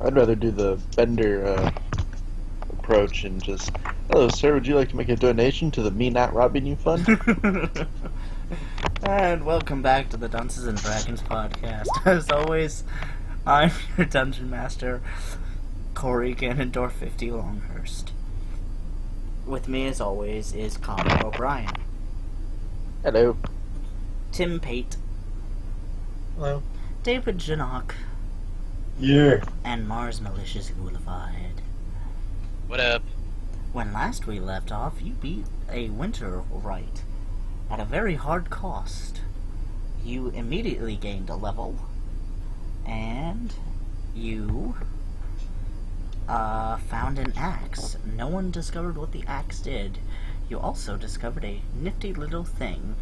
I'd rather do the Bender approach and just, hello, sir, would you like to make a donation to the Me Not Robbing You Fund? And welcome back to the Dunces and Dragons podcast. As always, I'm your Dungeon Master, Corey Ganondorf 50 Longhurst. With me, as always, is Connor O'Brien, Hello. Tim Pate, Hello. David Janock, Yeah. and Mars Malicious Ghoulified. What up? When last we left off, you beat a winter rite at a very hard cost. You immediately gained a level, and you found an axe. No one discovered what the axe did. You also discovered a nifty little thing.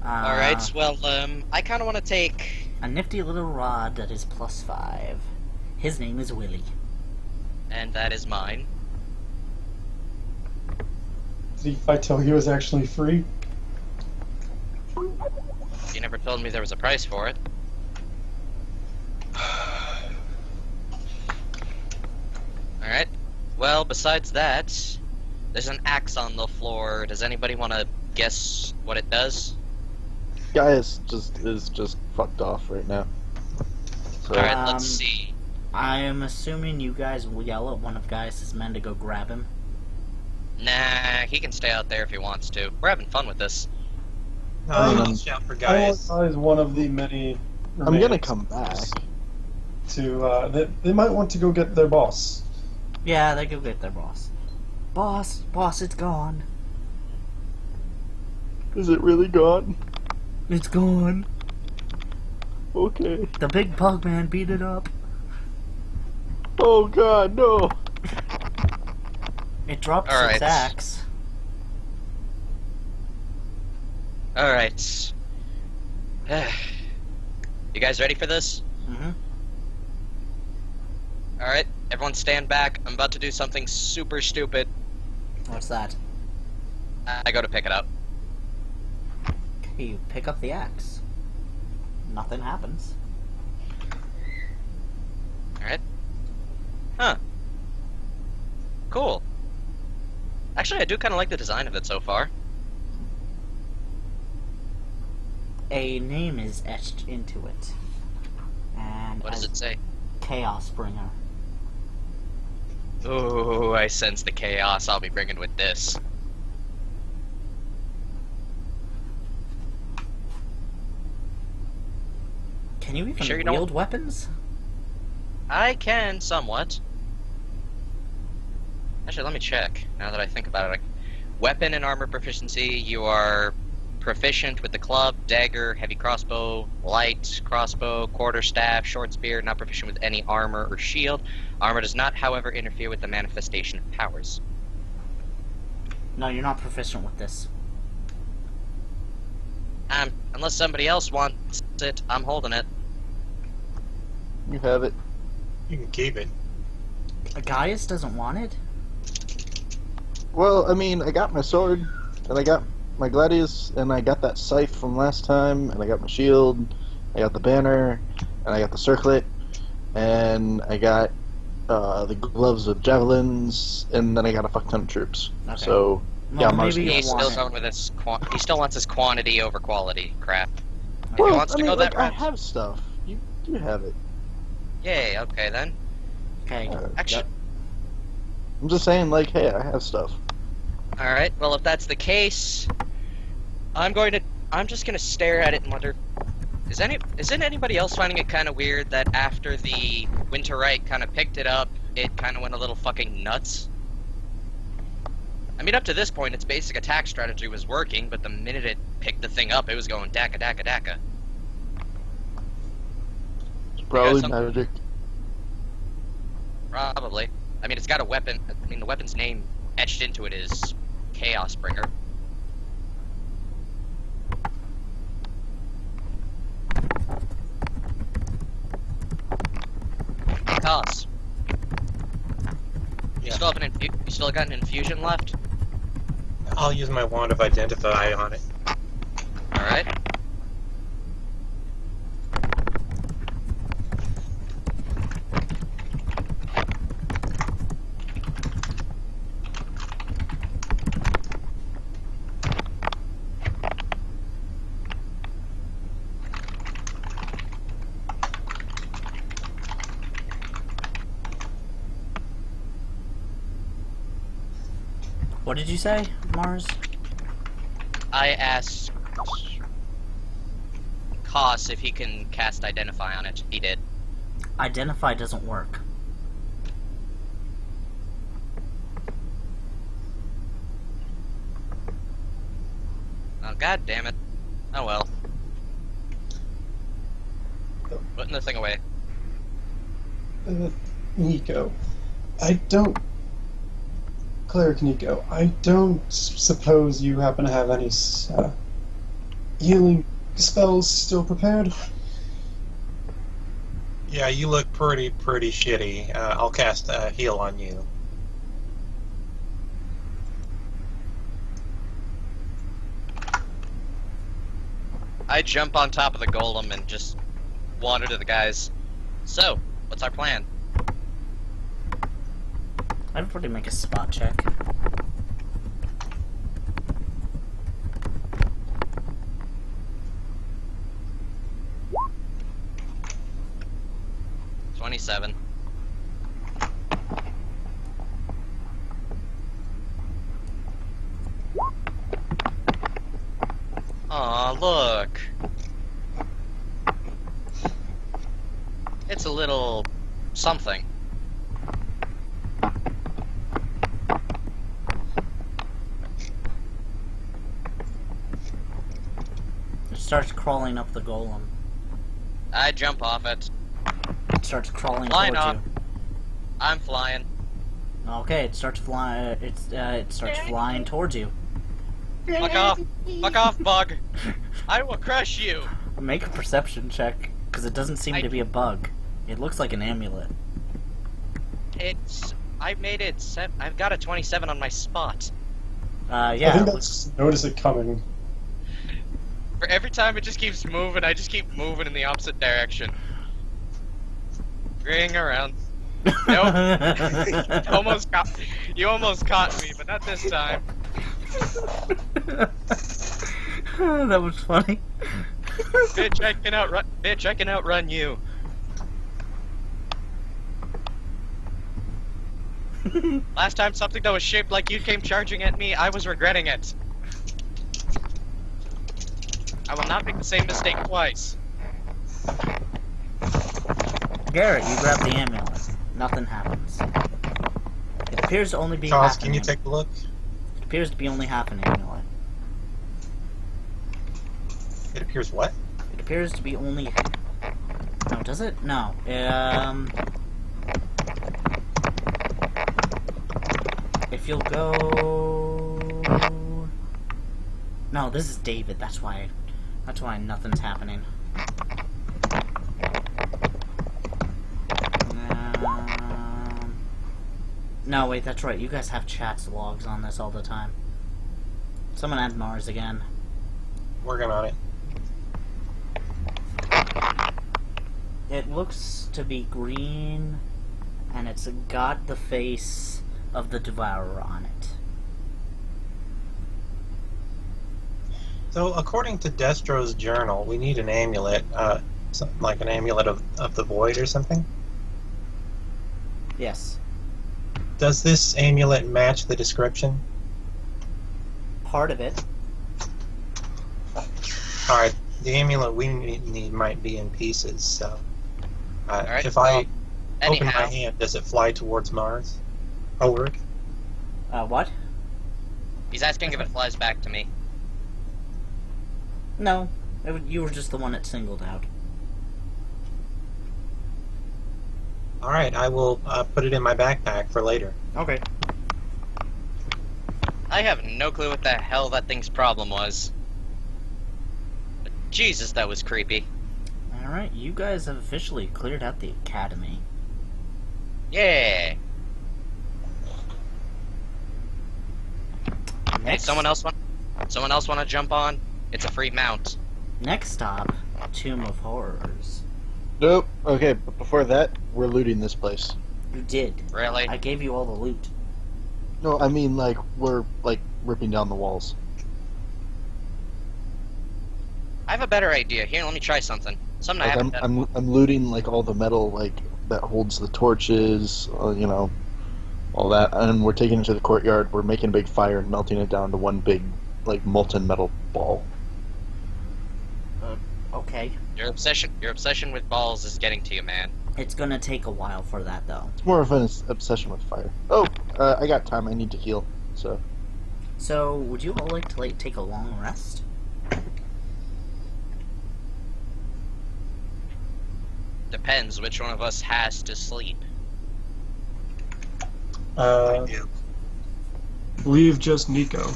Alright, well, I kind of want to take... A nifty little rod that is +5. His name is Willie. And that is mine. Did he fight till he was actually free? You never told me there was a price for it. Alright, well, besides that, there's an axe on the floor. Does anybody want to guess what it does? Guy is just fucked off right now. So, Alright, let's see. I am assuming you guys will yell at one of Gaius' men to go grab him. Nah, he can stay out there if he wants to. We're having fun with this. Um, Shout for I guys. is one of the many. I'm gonna remains come back. To they might want to go get their boss. Yeah, they go get their boss. Boss, it's gone. Is it really gone? It's gone. Okay. The big pug man beat it up. Oh god, no! It dropped All its right. axe. Alright. You guys ready for this? Mm-hmm. Alright, everyone stand back. I'm about to do something super stupid. What's that? I go to pick it up. Okay, you pick up the axe. Nothing happens. Alright. Huh. Cool. Actually, I do kind of like the design of it so far. A name is etched into it. And What does it say? Chaos Bringer. Ooh, I sense the chaos I'll be bringing with this. Can you even Sure you wield don't- weapons? I can, somewhat. Actually, let me check, now that I think about it. Weapon and armor proficiency, you are proficient with the club, dagger, heavy crossbow, light crossbow, quarterstaff, short spear, not proficient with any armor or shield. Armor does not, however, interfere with the manifestation of powers. No, you're not proficient with this. Unless somebody else wants it, I'm holding it. You have it. You can keep it. Gaius doesn't want it? Well, I mean, I got my sword, and I got my gladius, and I got that scythe from last time, and I got my shield, I got the banner, and I got the circlet, and I got the gloves with javelins, and then I got a fuck ton of troops. Okay. So, yeah, Mars maybe can- you He's want still it. going with his he still wants his quantity over quality crap. If Well, he wants I to mean, go like, that I route, have stuff. You do have it. yay, okay then. Okay. Actually, I'm just saying, like, hey, I have stuff. alright, well if that's the case, I'm just gonna stare at it and wonder, isn't anybody else finding it kinda weird that after the Winterite kinda picked it up, it kinda went a little fucking nuts? I mean, up to this point, its basic attack strategy was working, but the minute it picked the thing up, it was going daka daka daka. It's probably some- magic. Probably. I mean, it's got a weapon. I mean, the weapon's name etched into it is Chaos Bringer. Chaos. You Yeah. still have you still got an infusion left? I'll use my wand of identify on it. Alright. What did you say, Mars? I asked Koss if he can cast Identify on it. He did. Identify doesn't work. Oh, god damn it. Oh well. Putting the thing away. Nico, Cleric Nico, I don't suppose you happen to have any healing spells still prepared? Yeah, you look pretty shitty. I'll cast heal on you. I jump on top of the golem and just wander to the guys. So, what's our plan? Everybody make a spot check. $27. Aw, look. It's a little something. It starts crawling up the golem. I jump off it. It starts crawling Flying towards off. I'm flying. you. Okay, it starts flying. It starts flying towards you. Fuck off. Fuck off, bug. I will crush you. Make a perception check, because it doesn't seem to be a bug. It looks like an amulet. I made it I've got a 27 on my spot. I Yeah. think It that's notice it coming. For every time it just keeps moving, I just keep moving in the opposite direction. Ring around. Nope. You almost caught me, but not this time. That was funny. Bitch, I can outrun you. Last time something that was shaped like you came charging at me, I was regretting it. I will not make the same mistake twice. Garrett, you grab the amulet. Nothing happens. It appears to only be Charles, half can an you amulet. take a look? It appears to be only half an amulet. It appears what? It appears to be only... No, does it? No. If you'll go... No, this is David. That's why nothing's happening. No, wait, that's right. You guys have chats logs on this all the time. Someone add Mars again. Working on it. It looks to be green, and it's got the face of the Devourer on it. So, according to Destro's journal, we need an amulet, something like an amulet of the void or something. Yes. Does this amulet match the description? Part of it. Alright, the amulet we need might be in pieces, so... Alright, if I well, open my anyhow. hand, does it fly towards Mars? Ulrich? What? He's asking if it flies back to me. No. You were just the one that singled out. Alright, I will put it in my backpack for later. Okay. I have no clue what the hell that thing's problem was. But Jesus, that was creepy. Alright, you guys have officially cleared out the academy. Yeah. Hey, Next, someone else want to jump on? It's a free mount. next stop, Tomb of Horrors. Nope. Okay, but before that, we're looting this place. You did. Really? I gave you all the loot. No, I mean, like, we're, like, ripping down the walls. I have a better idea. Here, let me try something. Something I Like, haven't done. I'm looting, like, all the metal, like, that holds the torches, you know, all that, and we're taking it to the courtyard. We're making a big fire and melting it down to one big, like, molten metal ball. Okay. Your obsession with balls is getting to you, man. It's gonna take a while for that, though. It's more of an obsession with fire. Oh, I got time. I need to heal. So, So, would you all like to take a long rest? Depends which one of us has to sleep. Leave just Nico.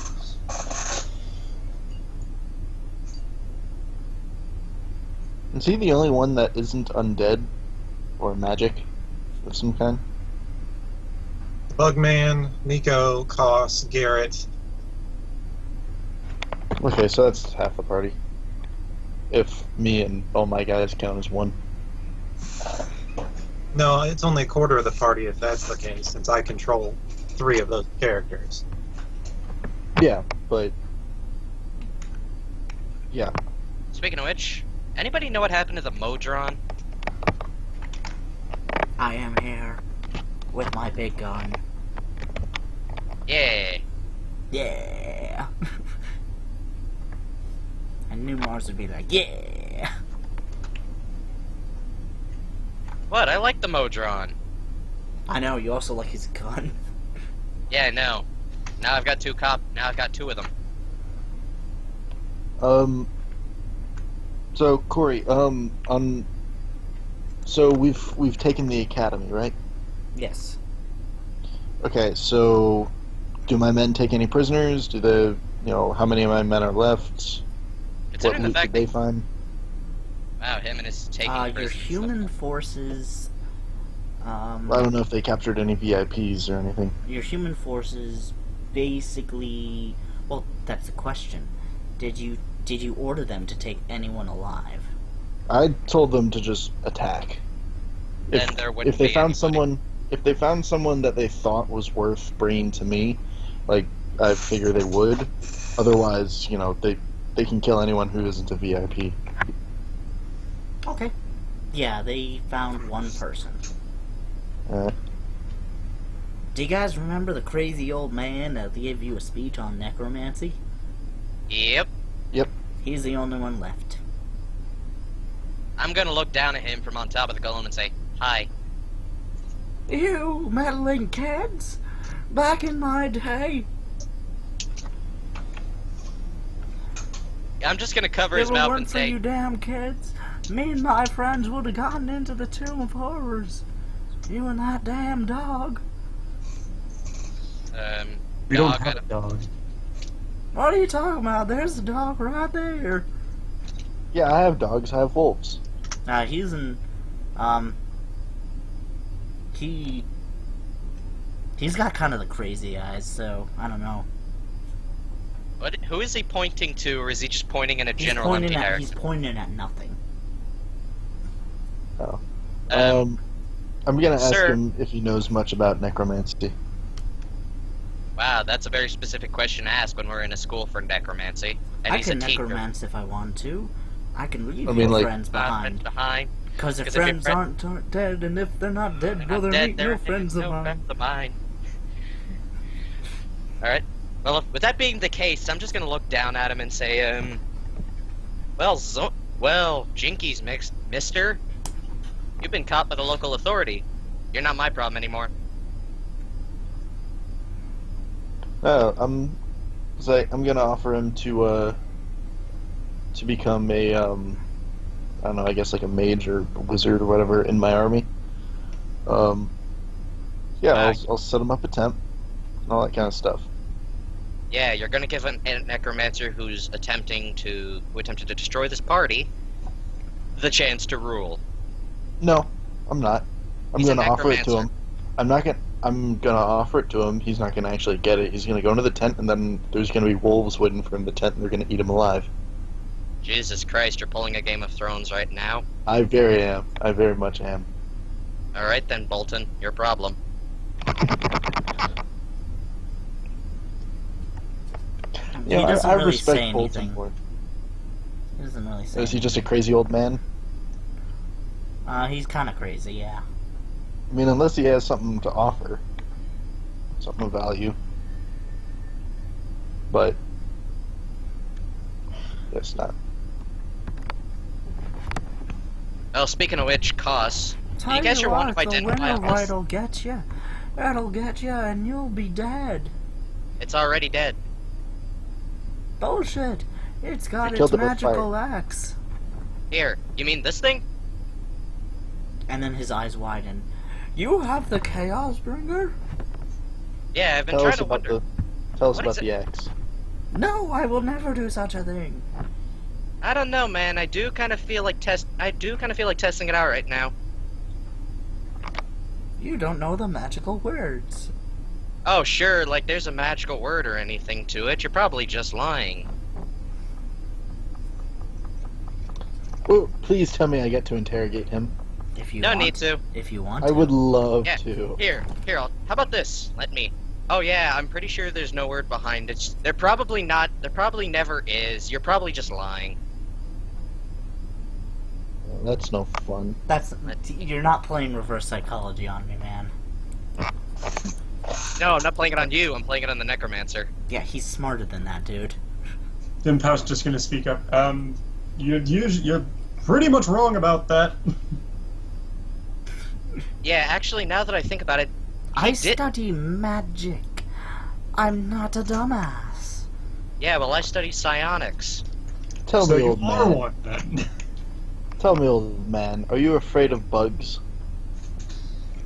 is he the only one that isn't undead or magic of some kind? Bugman, Nico, Koss, Garrett. Okay, so that's half the party. If me and all my guys count as one. No, it's only a quarter of the party if that's the case, since I control 3 of those characters. Yeah, but yeah. Speaking of which, anybody know what happened to the Modron? I am here with my big gun. Yeah. Yeah. I knew Mars would be like, yeah. What? I like the Modron. I know, you also like his gun. Yeah, I know. Now I've got 2 of them. So Corey, so we've taken the academy, right? Yes. Okay, so do my men take any prisoners? Do they, how many of my men are left? Considering the loot fact did they that find? wow, him and his taking Your prisoners. human forces, I don't know if they captured any VIPs or anything. your human forces basically, well, that's the question. Did you order them to take anyone alive? I told them to just attack. Then there wouldn't if they be found anybody. if they found someone that they thought was worth bringing to me, like, I figure they would. Otherwise, they can kill anyone who isn't a VIP. Okay. Yeah, they found one person. Uh, Do you guys remember the crazy old man that gave you a speech on necromancy? Yep. He's the only one left. I'm gonna look down at him from on top of the golem and say, hi. You meddling kids! Back in my day, I'm just gonna cover if his it mouth weren't and for say, you damn kids, me and my friends would have gotten into the Tomb of Horrors. You and that damn dog. We no, don't I've have got a dog. What are you talking about? There's a dog right there. yeah, I have dogs. I have wolves. He's in, he's got kind of the crazy eyes, so I don't know. who is he pointing to, or is he just pointing in a general He's direction? pointing at nothing. Oh. Um, I'm gonna ask sir. him if he knows much about necromancy. Wow, that's a very specific question to ask when we're in a school for necromancy. And I he's can a teacher. necromance if I want to. I can leave I mean, your like- friends behind. Behind. Because if 'Cause if your friends friend- aren't dead, and if they're not dead, They're well, not they're dead, no friends of mine. friends of mine. Alright. Well, with that being the case, I'm just gonna look down at him and say, well, Jinkies, mister. You've been caught by the local authority. You're not my problem anymore. I'm gonna offer him to become a I don't know, I guess like a mage or a wizard or whatever in my army. Yeah, I'll set him up a tent and all that kind of stuff. Yeah, you're gonna give a necromancer who attempted to destroy this party the chance to rule. No, I'm not. I'm He's a gonna offer it to necromancer. him. I'm gonna offer it to him. He's not gonna actually get it. He's gonna go into the tent, and then there's gonna be wolves waiting for him in the tent, and they're gonna eat him alive. Jesus Christ, you're pulling a Game of Thrones right now. I very much am. Alright then, Bolton, your problem. He Yeah, doesn't I really respect say Bolton anything. more. He doesn't really say Is he just a crazy old man? He's kind of crazy, yeah. I mean, unless he has something to offer. something of value. But it's not. Oh, speaking of which, costs. Tell You guys you are one what, to the identify winter us. right'll get you. That'll get you, and you'll be dead. It's already dead. Bullshit! It's got I killed its it with magical axe. Here, you mean this thing? And then his eyes widen. You have the Chaos Bringer? Yeah, I've been Tell trying us to about wonder. Tell us What about is the axe. No, I will never do such a thing. I don't know, man. I do kind of feel like testing it out right now. You don't know the magical words. Oh, sure, like there's a magical word or anything to it. You're probably just lying. Well, please tell me I get to interrogate him. If you No want. need to. If you want I to. would love Yeah, to. Here, how about this? Let me. Oh yeah, I'm pretty sure there's no word behind it. There probably not. There probably never is. You're probably just lying. Well, that's no fun. You're not playing reverse psychology on me, man. No, I'm not playing it on you. I'm playing it on the necromancer. Yeah, he's smarter than that, dude. Then Pouch just gonna speak up. You're pretty much wrong about that. Yeah, actually, now that I think about it, I did- study magic. I'm not a dumbass. yeah. Well, I study psionics. Tell So me, you old are man. one then. Tell me, old man. Are you afraid of bugs?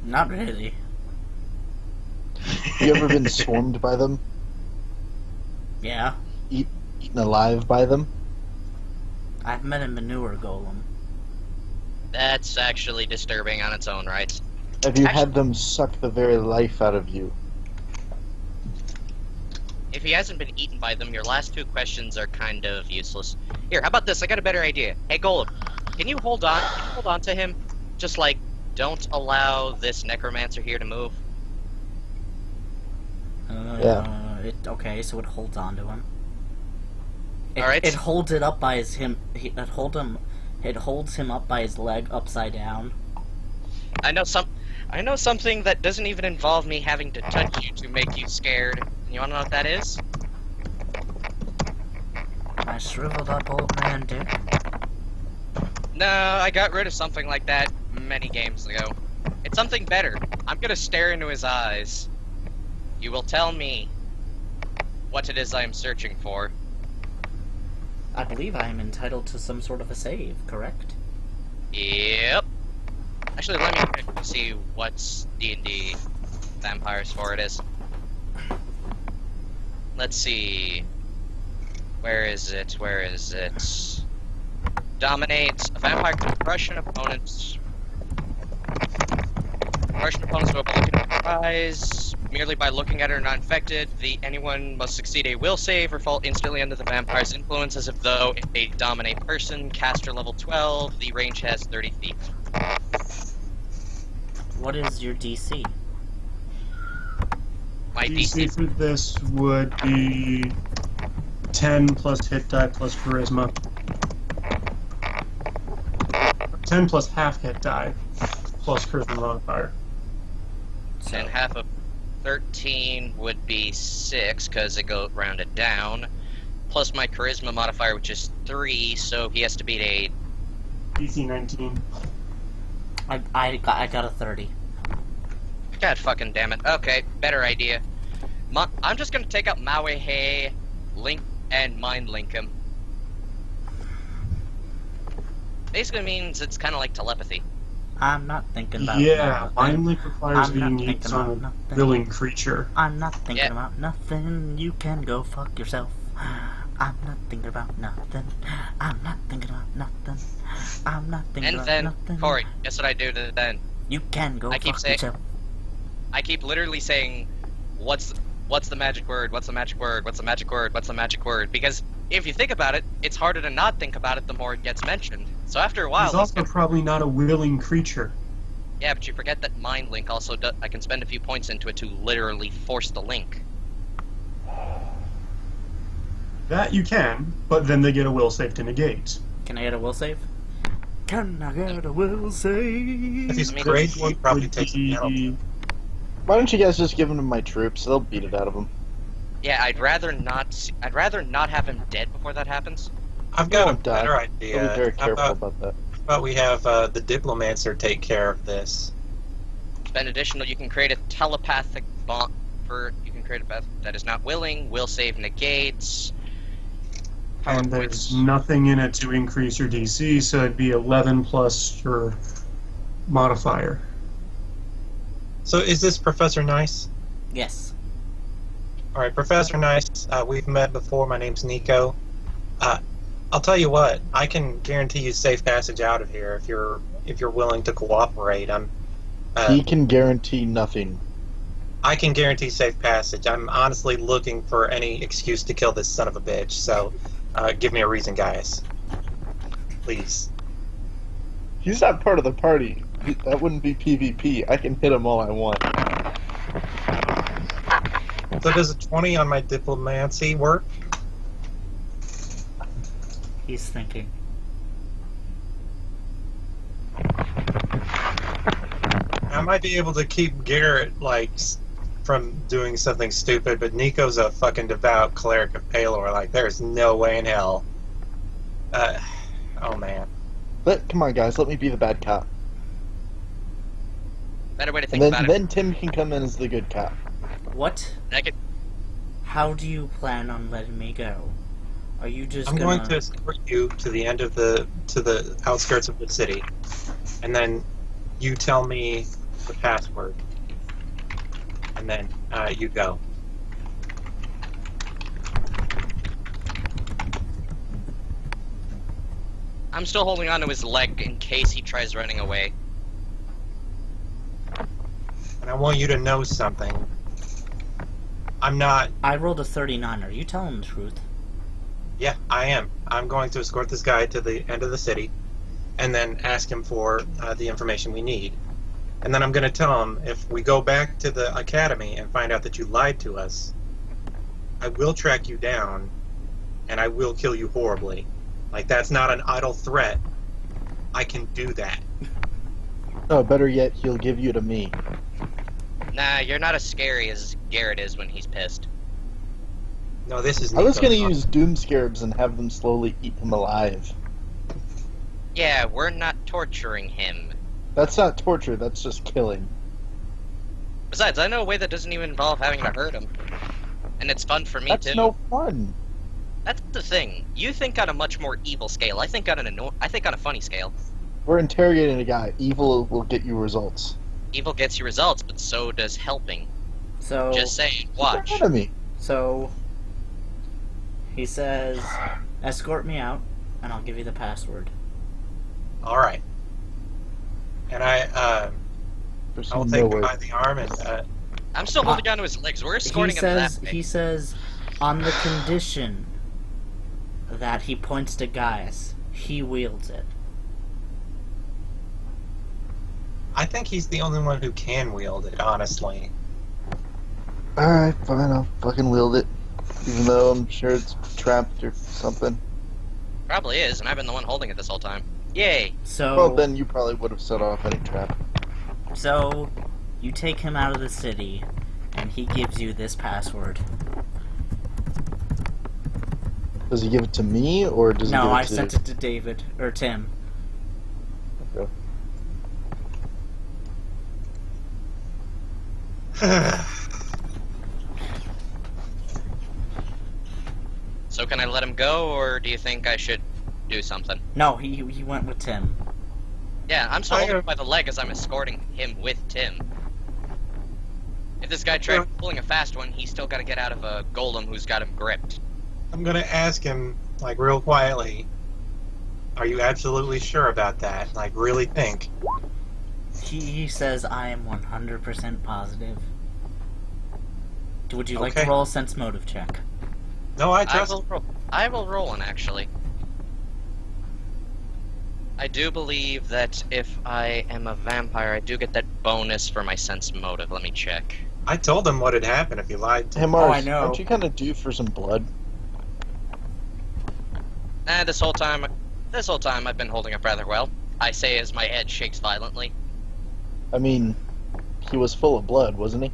Not really. You ever been swarmed by them? Yeah. Eaten alive by them? I've met a manure golem. That's actually disturbing on its own right. Have you Actually- had them suck the very life out of you? If he hasn't been eaten by them, your last two questions are kind of useless. Here, how about this? I got a better idea. Hey, Golem, can you hold on? Can you hold on to him? Just like, don't allow this necromancer here to move. Okay, so it holds on to him. Alright. It holds it up by It holds him up by his leg upside down. I know something that doesn't even involve me having to touch you to make you scared. You wanna know what that is? My shriveled up old man dick. No, I got rid of something like that many games ago. It's something better. I'm gonna stare into his eyes. You will tell me what it is I am searching for. I believe I am entitled to some sort of a save, correct? Yep. Actually, let me check to see what's D&D Vampires for it is. Let's see. Where is it? Dominates. A vampire can crush an opponent's... Crush an opponent's weapon looking at their eyes. Merely by looking at it or not infected, anyone must succeed a will save or fall instantly under the vampire's influence as if though a dominate person. Caster level 12. The range has 30 feet. What is your DC? My DC DC. for this would be 10 plus hit die plus charisma. 10 plus half hit die plus charisma modifier. And half of 13 would be 6, because it go rounded down. Plus my charisma modifier, which is 3, so he has to beat a... DC 19. I got a 30. God fucking damn it. Okay, better idea. I'm just gonna take out Maui Hay, link, and mind link him. Basically means it's kind of like telepathy. I'm not thinking about Yeah, nothing. Mind Link requires I'm not being thinking used on about a nothing. willing creature. I'm not thinking Yeah. about nothing. You can go fuck yourself. I'm not thinking about nothing. I'm not thinking about nothing. I'm not thinking And about then, nothing. Corey, guess what I do then? You can go I keep fuck saying- yourself. I keep literally saying, what's the magic word? What's the magic word? What's the magic word? What's the magic word? Because if you think about it, it's harder to not think about it the more it gets mentioned. So after a while, He's also probably not a willing creature. yeah, but you forget that mind link also I can spend a few points into it to literally force the link. That you can, but then they get a will save to negate. Can I get a will save? Can I get a will save? If he's I mean, great, What he probably would takes be the penalty. Why don't you guys just give him to my troops? They'll beat it out of him. Yeah, I'd rather not have him dead before that happens. I've got a won't die. better I'll idea. be very How careful about that. about we have the Diplomancer take care of this? Spend additional. You can create a telepathic bond for. You can create a path that is not willing. Will save negates. Power And points. there's nothing in it to increase your DC, so it'd be 11 plus your modifier. So is this Professor Nice? Yes. All right, Professor Nice. We've met before. My name's Nico. I'll tell you what. I can guarantee you safe passage out of here if you're willing to cooperate. He can guarantee nothing. I can guarantee safe passage. I'm honestly looking for any excuse to kill this son of a bitch. So, give me a reason, guys. Please. He's not part of the party. That wouldn't be PvP. I can hit him all I want. So does a 20 on my diplomancy work? He's thinking. I might be able to keep Garrett, from doing something stupid, but Nico's a fucking devout cleric of Palor. There's no way in hell. Oh man. Come on, guys. Let me be the bad cop. Better way to And think then, about it. then Tim can come in as the good cop. What? How do you plan on letting me go? Are you just I'm gonna... going to escort you to the end of the outskirts of the city, and then you tell me the password, and then you go. I'm still holding on to his leg in case he tries running away. And I want you to know something. I'm not. I rolled a 39. Are you telling the truth? Yeah, I am. I'm going to escort this guy to the end of the city, and then ask him for the information we need. And then I'm going to tell him if we go back to the academy and find out that you lied to us, I will track you down, and I will kill you horribly. That's not an idle threat. I can do that. Oh, better yet, he'll give you to me. Nah, you're not as scary as Garrett is when he's pissed. No, this is. I was Nico's going to fault. use doom scarabs and have them slowly eat him alive. Yeah, we're not torturing him. That's not torture, that's just killing. Besides, I know a way that doesn't even involve having to hurt him. And it's fun for me, That's too. no fun. That's the thing. You think on a much more evil scale. I think on a funny scale. We're interrogating a guy. Evil will get you results. Evil gets you results, but so does helping. So... Just saying. He's Watch. an enemy. So... He says, escort me out, and I'll give you the password. All right. And I There's will take him nowhere. by the arm and I'm still holding on to his legs. We're escorting him that way. He says, on the condition that he points to Gaius, he wields it. I think he's the only one who can wield it, honestly. Alright, fine, I'll fucking wield it. Even though I'm sure it's trapped or something. Probably is, and I've been the one holding it this whole time. Yay! So... Well, then you probably would have set off any trap. So, you take him out of the city, and he gives you this password. Does he give it to me, or does he No, give it I to... sent it to David, or Tim. Okay. So can I let him go, or do you think I should do something? No, he went with Tim. Yeah, I'm still I, holding him by the leg as I'm escorting him with Tim. If this guy tried pulling a fast one, he's still got to get out of a golem who's got him gripped. I'm gonna ask him, real quietly, are you absolutely sure about that? Really think. He says, I am 100% positive. Would you like to Okay. roll a sense motive check? No, I I trust. will roll one, actually. I do believe that if I am a vampire, I do get that bonus for my sense motive. Let me check. I told him what had happened if he lied to Hey, me. Mars, I know. aren't you kind of due for some blood? Nah, this whole time I've been holding up rather well. I say as my head shakes violently. I mean, he was full of blood, wasn't he?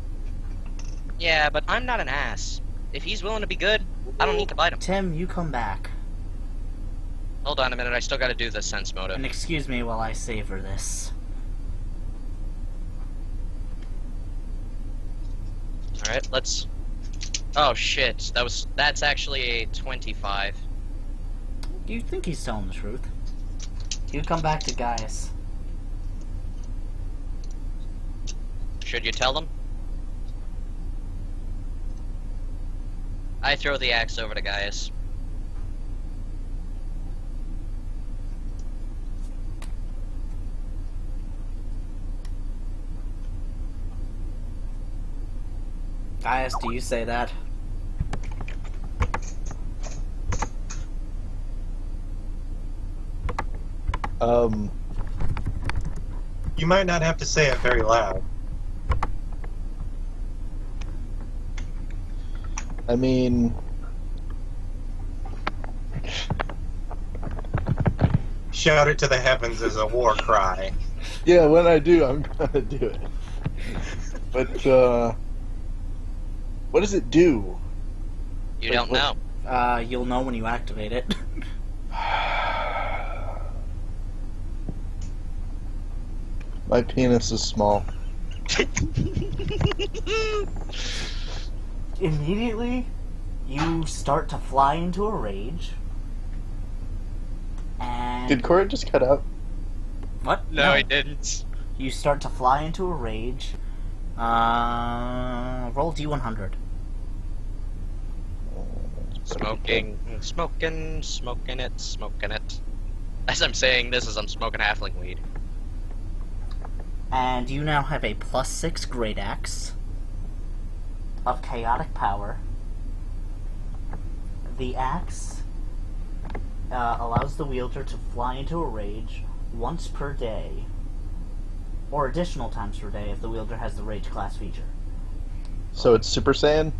Yeah, but I'm not an ass. If he's willing to be good, I don't need to bite him. Tim, you come back. Hold on a minute, I still gotta do the sense motive. And excuse me while I savor this. Alright, let's... Oh shit, that's actually a 25. Do you think he's telling the truth? You come back to Gaius. Should you tell them? I throw the axe over to Gaius. Gaius, do you say that? You might not have to say it very loud. I mean, Shout it to the heavens as a war cry. yeah, when I do, I'm gonna do it. But, what does it do? You don't know. You'll know when you activate it. My penis is small. Immediately, you start to fly into a rage. And... Did Cora just cut out? What? No, I didn't. You start to fly into a rage. Roll D100. Smoking it. As I'm saying this, as I'm smoking halfling weed. And you now have a +6 Great Axe of chaotic power. The axe allows the wielder to fly into a rage once per day, or additional times per day if the wielder has the rage class feature. So it's Super Saiyan?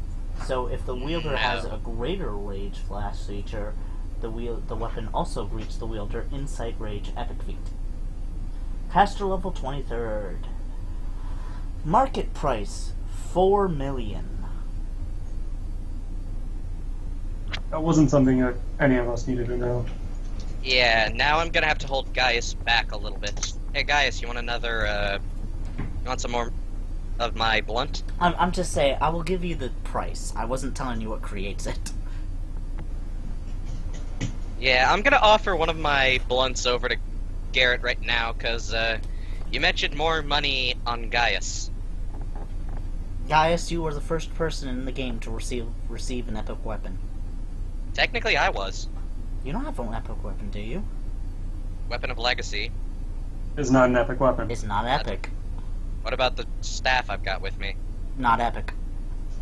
So if the wielder has a greater rage class feature, the weapon also greets the wielder Insight Rage Epic feat. Caster level 23rd. Market price 4 million. That wasn't something that any of us needed to know. Yeah, now I'm gonna have to hold Gaius back a little bit. Hey Gaius, you want another, you want some more of my blunt? I'm just saying, I will give you the price. I wasn't telling you what creates it. Yeah, I'm gonna offer one of my blunts over to Garrett right now, cause, you mentioned more money on Gaius. Gaius, you were the first person in the game to receive an epic weapon. Technically, I was. You don't have an epic weapon, do you? Weapon of Legacy. It's not an epic weapon. It's not epic. What about the staff I've got with me? Not epic.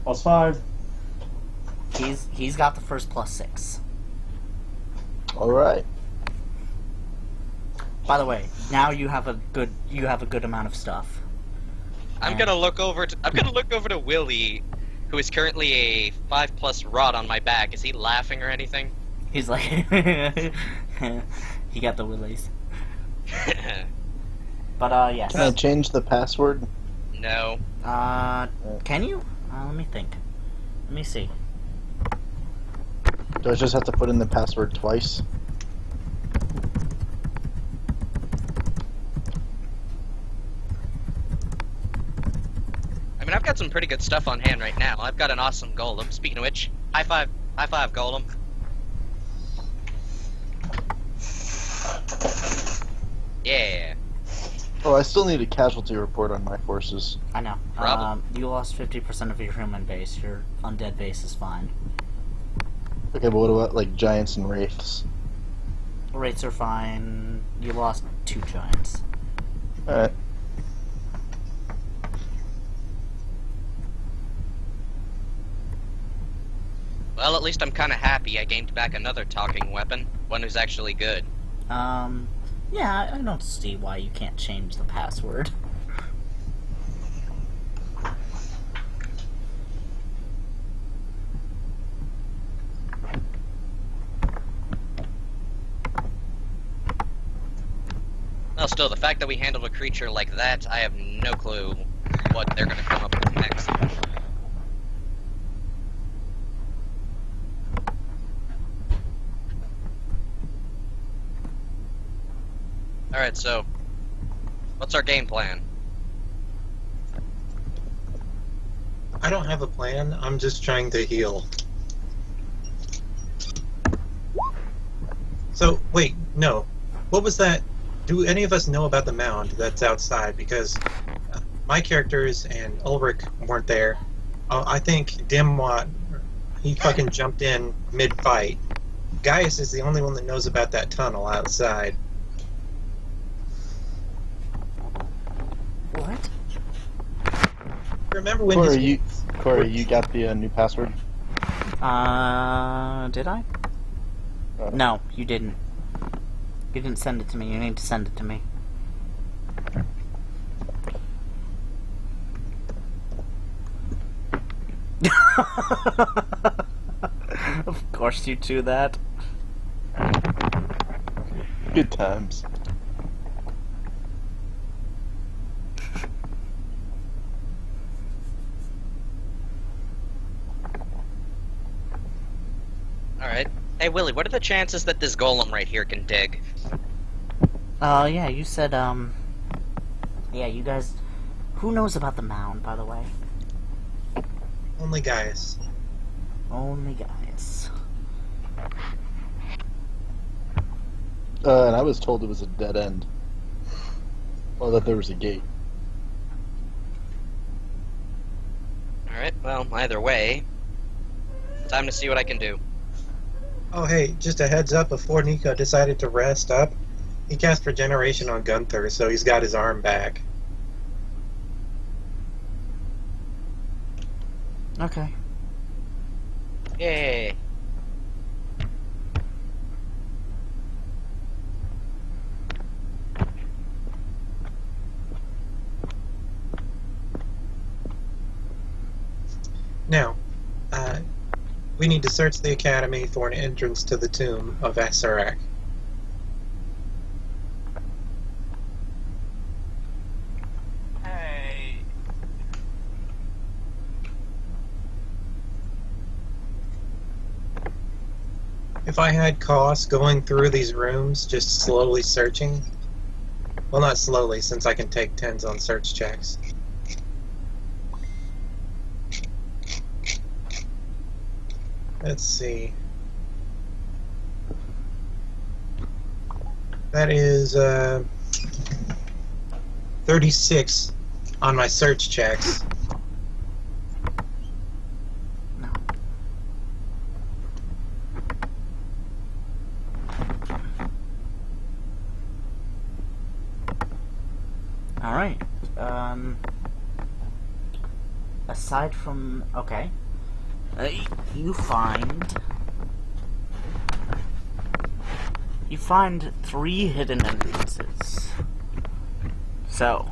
+5. He's got the first +6. Alright. By the way, now you have a good amount of stuff. I'm gonna look over to Willie, who is currently a 5+ rod on my back. Is he laughing or anything? He's like, he got the willies. But yes. Can I change the password? No. Can you? Let me think. Let me see. Do I just have to put in the password twice? I mean, I've got some pretty good stuff on hand right now. I've got an awesome golem. Speaking of which, high five, golem. Yeah. Oh, I still need a casualty report on my forces. I know. Problem. You lost 50% of your human base. Your undead base is fine. Okay, but what about, like, giants and wraiths? Rates are fine. You lost 2 giants. Alright. Well, at least I'm kind of happy I gained back another talking weapon. One who's actually good. Yeah, I don't see why you can't change the password. Well, still, the fact that we handled a creature like that, I have no clue what they're going to come up with next. Alright, so, what's our game plan? I don't have a plan. I'm just trying to heal. So, wait, no. What was that? Do any of us know about the mound that's outside? Because my characters and Ulrich weren't there. I think Dimwat, he fucking jumped in mid-fight. Gaius is the only one that knows about that tunnel outside. What? Remember when Corey, you got the new password? Did I? No, you didn't. You didn't send it to me. You need to send it to me. Of course you do that. Good times. Alright. Hey, Willie, what are the chances that this golem right here can dig? Yeah, you said, yeah, you guys... Who knows about the mound, by the way? Only Gaius. Only Gaius. And I was told it was a dead end. Or that there was a gate. Alright, well, either way, time to see what I can do. Oh, hey, just a heads up, before Nico decided to rest up, he cast Regeneration on Gunther, so he's got his arm back. Okay. Yay! Now, we need to search the academy for an entrance to the tomb of Asarak. Hey. If I had Koss going through these rooms, just slowly searching... Well, not slowly, since I can take 10s on search checks. Let's see. That is 36 on my search checks. No. Alright. Aside from... Okay. You find 3 hidden entrances. So,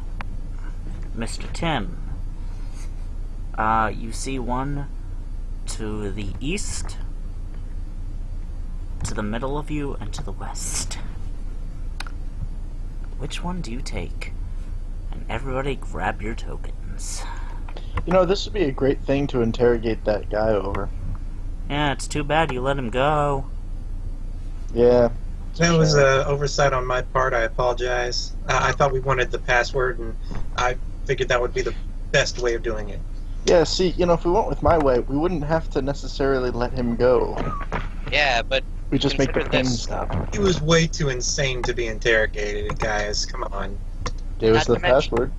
Mr. Tim, you see one to the east, to the middle of you, and to the west. Which one do you take? And everybody grab your tokens. You know, this would be a great thing to interrogate that guy over. Yeah, it's too bad you let him go. Yeah. That was an oversight on my part. I apologize. I thought we wanted the password, and I figured that would be the best way of doing it. Yeah, see, you know, if we went with my way, we wouldn't have to necessarily let him go. Yeah, but We just make the consider pin this- stop. He was way too insane to be interrogated, guys. Come on. Gave us Not the to mention- password.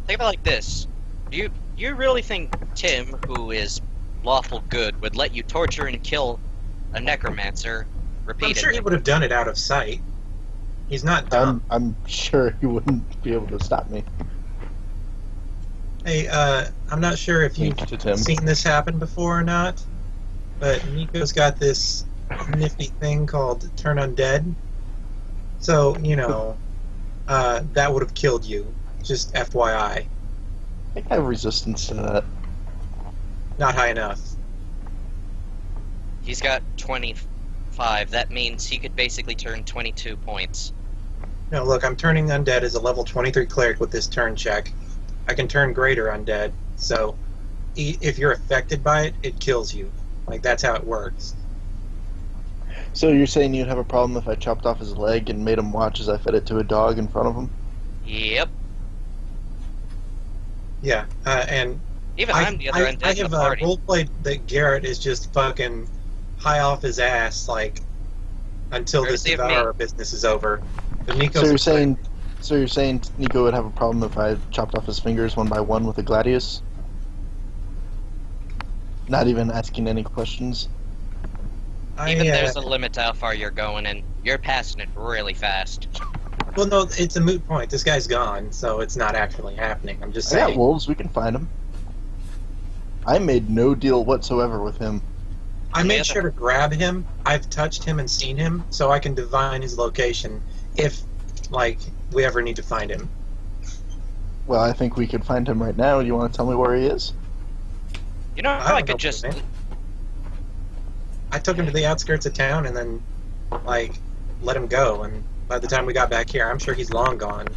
think of it like this. You really think Tim, who is lawful good, would let you torture and kill a necromancer I'm repeatedly? sure he would have done it out of sight. He's not dumb. I'm sure he wouldn't be able to stop me. Hey, I'm not sure if you've Thanks to Tim. seen this happen before or not, but Nico's got this nifty thing called Turn Undead. So, you know, that would have killed you. Just FYI. I think I have resistance to that. Not high enough. He's got 25. That means he could basically turn 22 points. No, look, I'm turning Undead as a level 23 cleric with this turn check. I can turn greater undead. So if you're affected by it, it kills you. Like, that's how it works. So you're saying you'd have a problem if I chopped off his leg and made him watch as I fed it to a dog in front of him? Yep. Yeah, and Even I'm the other undead I in the have party. roleplayed that Garrett is just fucking high off his ass, like, until this Courtesy of me. Devourer business is over. But Nico's So you're saying Nico would have a problem if I chopped off his fingers one by one with a gladius? Not even asking any questions? Even there's a limit to how far you're going, and you're passing it really fast. Well, no, it's a moot point. This guy's gone, so it's not actually happening. I'm just I got saying. wolves, we can find him. I made no deal whatsoever with him. I made sure to grab him. I've touched him and seen him, so I can divine his location if, like, we ever need to find him. Well, I think we could find him right now. You want to tell me where he is? You know, I I don't could know, just... man. I took him to the outskirts of town and then, like, let him go. And by the time we got back here, I'm sure he's long gone.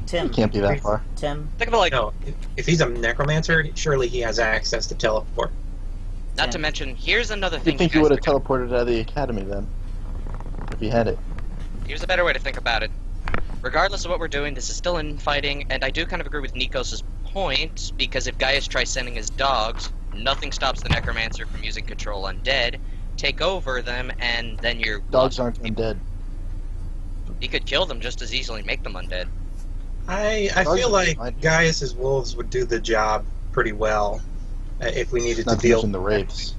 Tim. He can't be that far. Tim. Think of it like... No, if he's a necromancer, surely he has access to teleport. Not to mention, here's another You thing think you he guys would have forget. teleported out of the academy then? If he had it. Here's a better way to think about it. Regardless of what we're doing, this is still infighting, and I do kind of agree with Nikos' point, because if Gaius tries sending his dogs, nothing stops the necromancer from using control undead, take over them, and then your Dogs aren't undead. He could kill them just as easily, make them undead. I Dogs feel are like fine. Gaius's wolves would do the job pretty well if we needed Not to to deal mention the wraiths.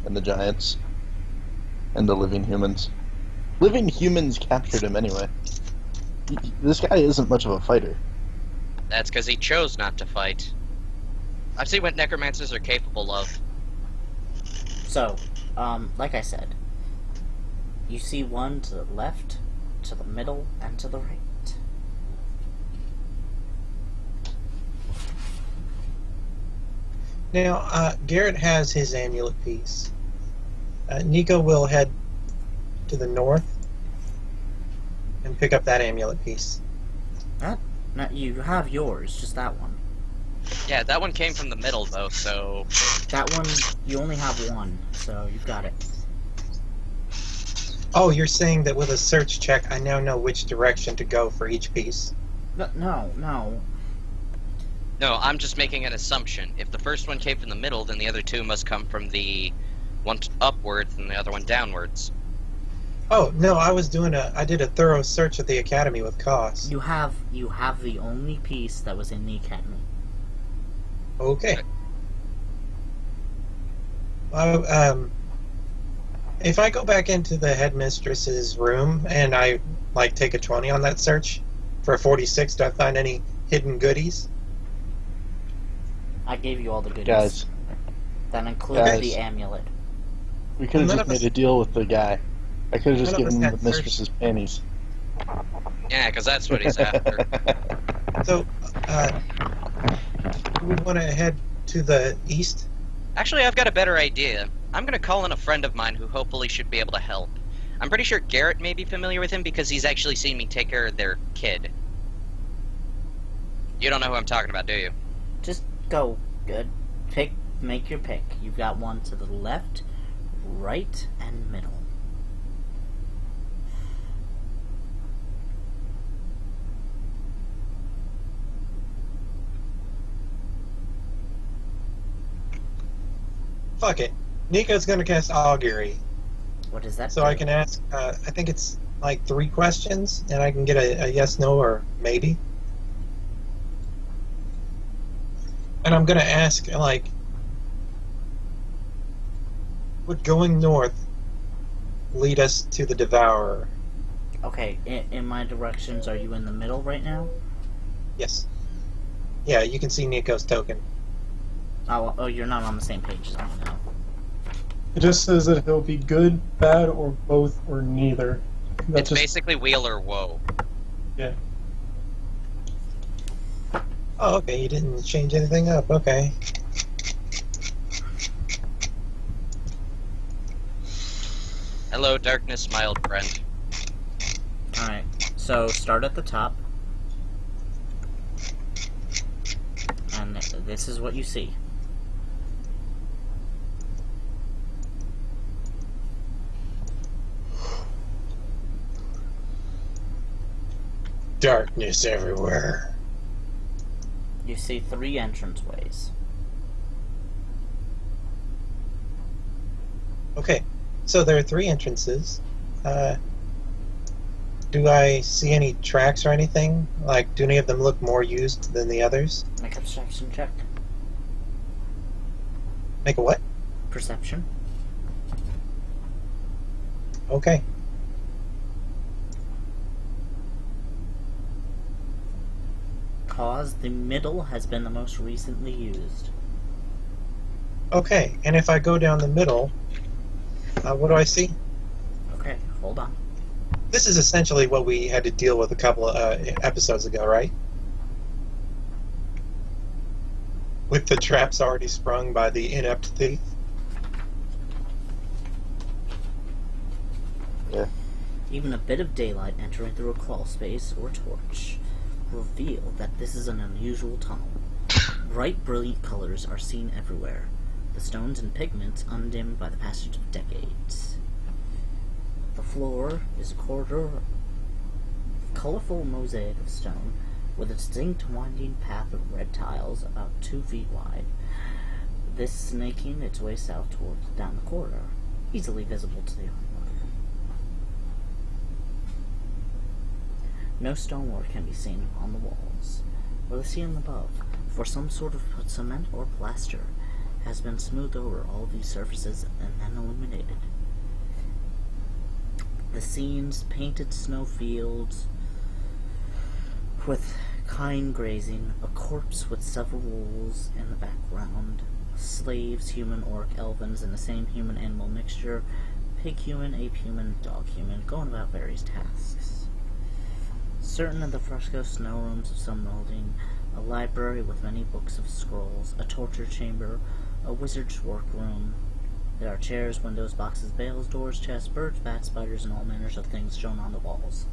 And the giants. And the living humans. Living humans captured him anyway. This guy isn't much of a fighter. That's because he chose not to fight. I've seen what necromancers are capable of. So, like I said, you see one to the left, to the middle, and to the right. Now, Garrett has his amulet piece. Nico will head to the north and pick up that amulet piece. Now, you have yours, just that one. Yeah, that one came from the middle, though, so... That one, you only have one, so you've got it. Oh, you're saying that with a search check, I now know which direction to go for each piece. No. No, I'm just making an assumption. If the first one came from the middle, then the other two must come from the one upwards and the other one downwards. Oh, no, I did a thorough search at the academy with Koss. You have the only piece that was in the academy. Okay. If I go back into the headmistress's room and I, like, take a 20 on that search, for a 46, do I find any hidden goodies? I gave you all the goodies. Guys, That includes Guys. the amulet. we could have None just of us- made a deal with the guy. I could have just None of given us him had the mistress's panties. Yeah, because that's what he's after. So, we want to head to the east? Actually, I've got a better idea. I'm gonna call in a friend of mine who hopefully should be able to help. I'm pretty sure Garrett may be familiar with him because he's actually seen me take care of their kid. You don't know who I'm talking about, do you? Just go. Good. Make your pick. You've got one to the left, right, and middle. Fuck it. Nico's gonna cast Augury. What does that So do? I can ask, I think it's like 3 questions, and I can get a yes, no, or maybe. And I'm gonna ask, like, would going north lead us to the Devourer? Okay, in my directions, are you in the middle right now? Yes. Yeah, you can see Nico's token. Oh, you're not on the same page as me now. It just says that he'll be good, bad, or both, or neither. It's That's just, basically wheel or woe. yeah. Oh, okay, you didn't change anything up, okay. Hello, darkness, my old friend. Alright, so start at the top. this is what you see. Darkness everywhere. You see 3 entranceways. Okay, so there are 3 entrances. Do I see any tracks or anything? Like, do any of them look more used than the others? Make a perception check. Make a what? Perception. Okay. Cause the middle has been the most recently used. Okay, and if I go down the middle, what do I see? Okay, hold on. This is essentially what we had to deal with a couple of episodes ago, right? With the traps already sprung by the inept thief. Yeah. Even a bit of daylight entering through a crawl space or torch reveal that this is an unusual tunnel. Bright, brilliant colors are seen everywhere, the stones and pigments undimmed by the passage of decades. The floor is a colorful mosaic of stone with a distinct winding path of red tiles about 2 feet wide, this snaking its way south down the corridor, easily visible to the onlooker. No stonework can be seen on the walls, or the ceiling above, for some sort of cement or plaster has been smoothed over all these surfaces and then illuminated. The scenes, painted snow fields with kine grazing, a corpse with several wolves in the background, slaves, human, orc, elvins, and the same human-animal mixture, pig-human, ape-human, dog-human, going about various tasks. Certain of the fresco snow rooms of some building, a library with many books of scrolls, a torture chamber, a wizard's workroom. There are chairs, windows, boxes, bales, doors, chests, birds, bats, spiders, and all manners of things shown on the walls.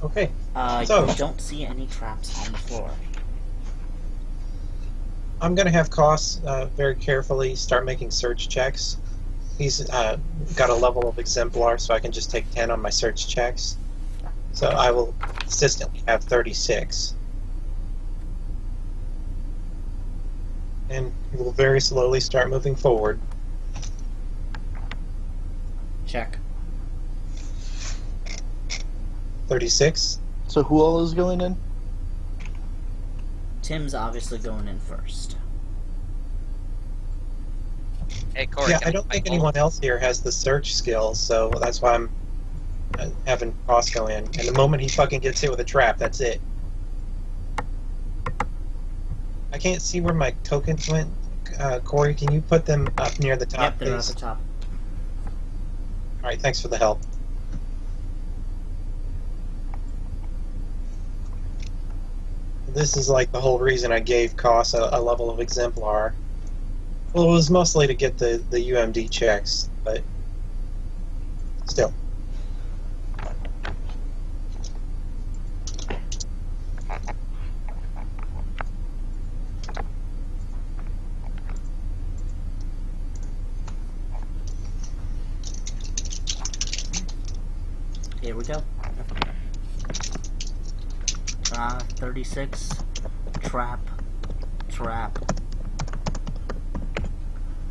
Okay. You don't see any traps on the floor. I'm going to have Koss very carefully start making search checks. He's got a level of exemplar, so I can just take 10 on my search checks. So I will consistently have 36. And we'll very slowly start moving forward. Check. 36. So who all is going in? Tim's obviously going in first. Hey, Corey. Yeah, I don't think anyone else here has the search skill, so that's why I'm having Koss go in. And the moment he fucking gets hit with a trap, that's it. I can't see where my tokens went. Corey, can you put them up near the top, Yep, they're please? at the top. Alright, thanks for the help. This is like the whole reason I gave Koss a level of exemplar. Well, it was mostly to get the UMD checks, but still. Here we go. 36. Trap.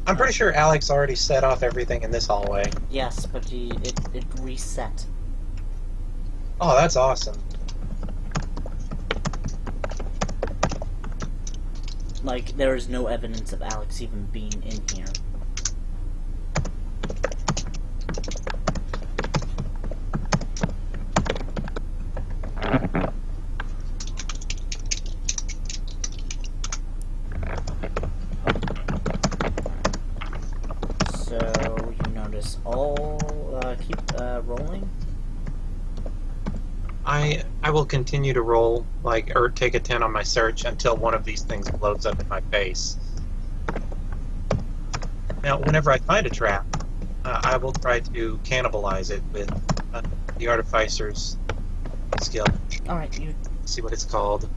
I'm pretty sure Alex already set off everything in this hallway. Yes, but it reset. Oh, that's awesome. Like, there is no evidence of Alex even being in here. So, you notice all, keep, rolling? I will continue to roll, like, or take a 10 on my search until one of these things blows up in my face. Now, whenever I find a trap, I will try to cannibalize it with the Artificer's skill. Alright, See what it's called.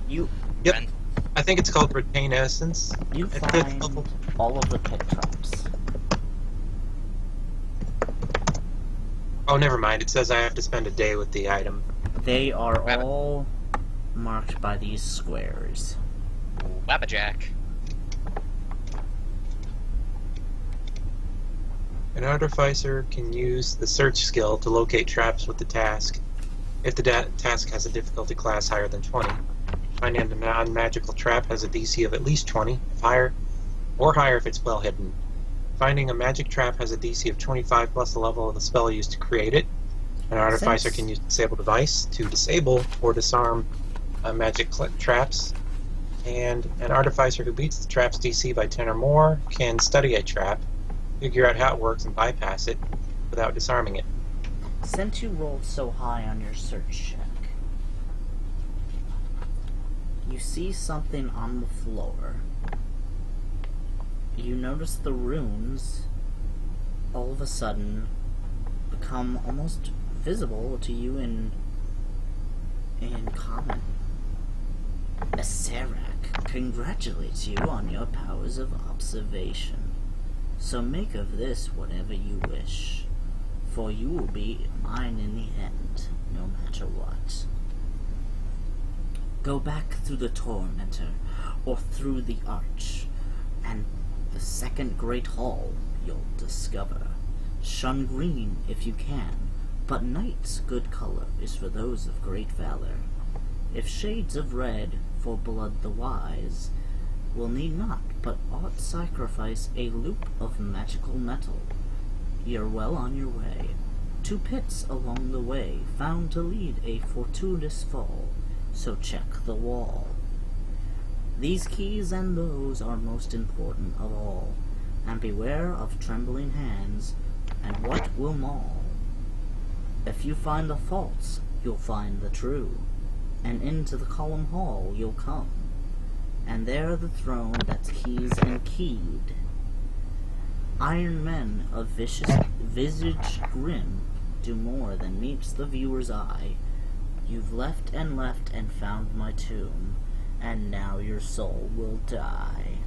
you Yep. Ren- I think it's called Retain Essence. At fifth find level. all of the pit traps. Oh, never mind. It says I have to spend a day with the item. They are all marked by these squares. Wabbajack. An artificer can use the search skill to locate traps with the task. If the task has a difficulty class higher than 20, finding a non-magical trap has a DC of at least 20, if higher, or higher if it's well hidden. Finding a magic trap has a DC of 25 plus the level of the spell used to create it. An artificer can use disable device to disable or disarm magic traps. And an artificer who beats the trap's DC by 10 or more can study a trap, figure out how it works, and bypass it without disarming it. Since you rolled so high on your search check, you see something on the floor. You notice the runes all of a sudden become almost visible to you in common. Serac congratulates you on your powers of observation. So make of this whatever you wish, for you will be mine in the end, no matter what. Go back through the Tormentor, or through the Arch, and the second great hall you'll discover. Shun green if you can, but night's good color is for those of great valor. If shades of red for blood the wise, will need not, but ought sacrifice a loop of magical metal. You're well on your way. 2 pits along the way, found to lead a fortuitous fall, so check the wall. These keys and those are most important of all, and beware of trembling hands, and what will maul. If you find the false, you'll find the true, and into the column hall you'll come, and there the throne that's keys and keyed. Iron men of vicious visage grim do more than meets the viewer's eye. You've left and found my tomb, and now your soul will die.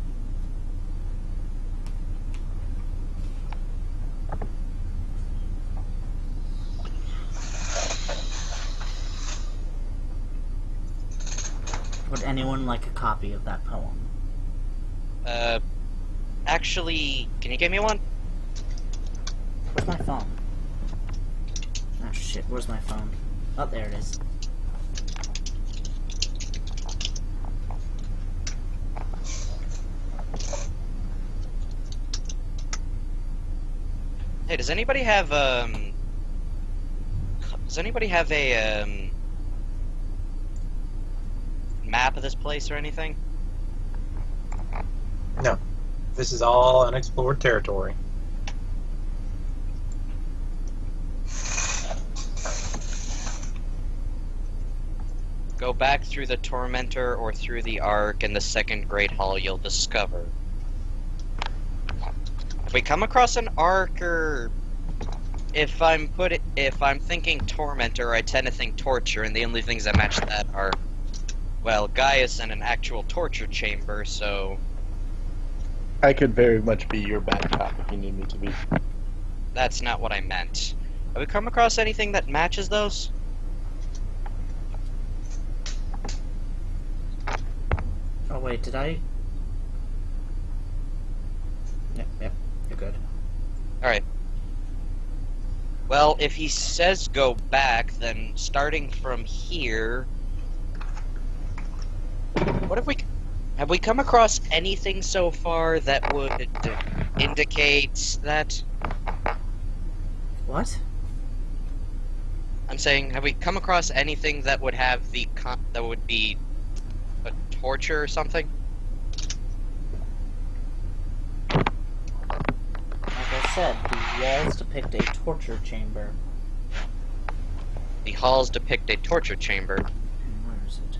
Would anyone like a copy of that poem? Actually, can you give me one? Where's my phone? Ah, shit, where's my phone? Oh, there it is. Hey, does anybody have a map of this place or anything? No. This is all unexplored territory. Go back through the Tormentor or through the Ark, and the second Great Hall you'll discover. If we come across an Ark, or if I'm thinking Tormentor, I tend to think Torture, and the only things that match that are, well, Gaius and an actual torture chamber, so I could very much be your bad cop if you need me to be. that's not what I meant. Have we come across anything that matches those? Oh wait, did I? Yep, you're good. Alright. Well, if he says go back, then starting from here... What have we come across anything so far that would indicate that? What? I'm saying, have we come across anything that would have that would be a torture or something? Like I said, the walls depict a torture chamber. The halls depict a torture chamber. Where is it?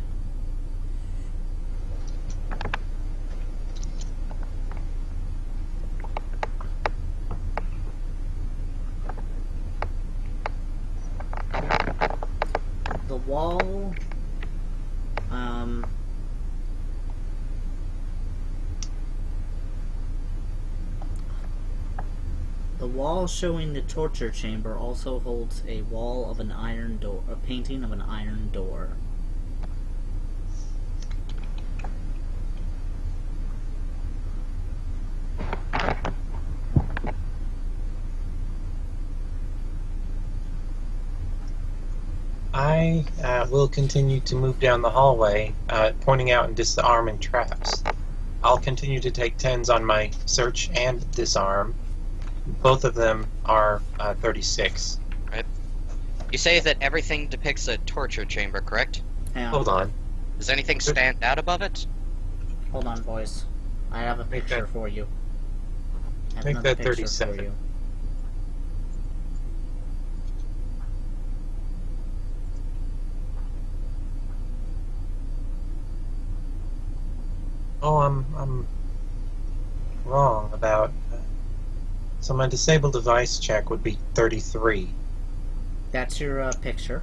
wall, the wall showing the torture chamber also holds a wall of an iron door, a painting of an iron door. I will continue to move down the hallway, pointing out and disarming traps. I'll continue to take 10s on my search and disarm. Both of them are 36. You say that everything depicts a torture chamber, correct? Hang on. Hold on. Does anything stand out above it? Hold on, boys. I have a Make picture that- for you. I have make another that picture 37. for you. Oh, I'm wrong about. So my disable device check would be 33. That's your picture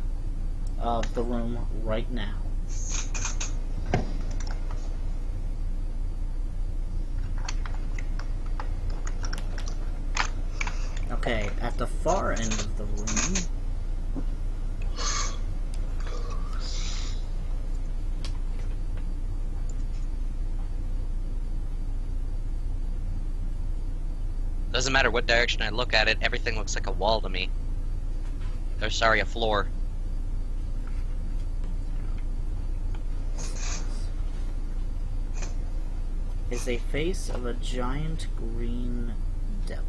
of the room right now. Okay, at the far end of the room, Doesn't matter what direction I look at it, everything looks like a wall to me. Or sorry, a floor. is a face of a giant green devil.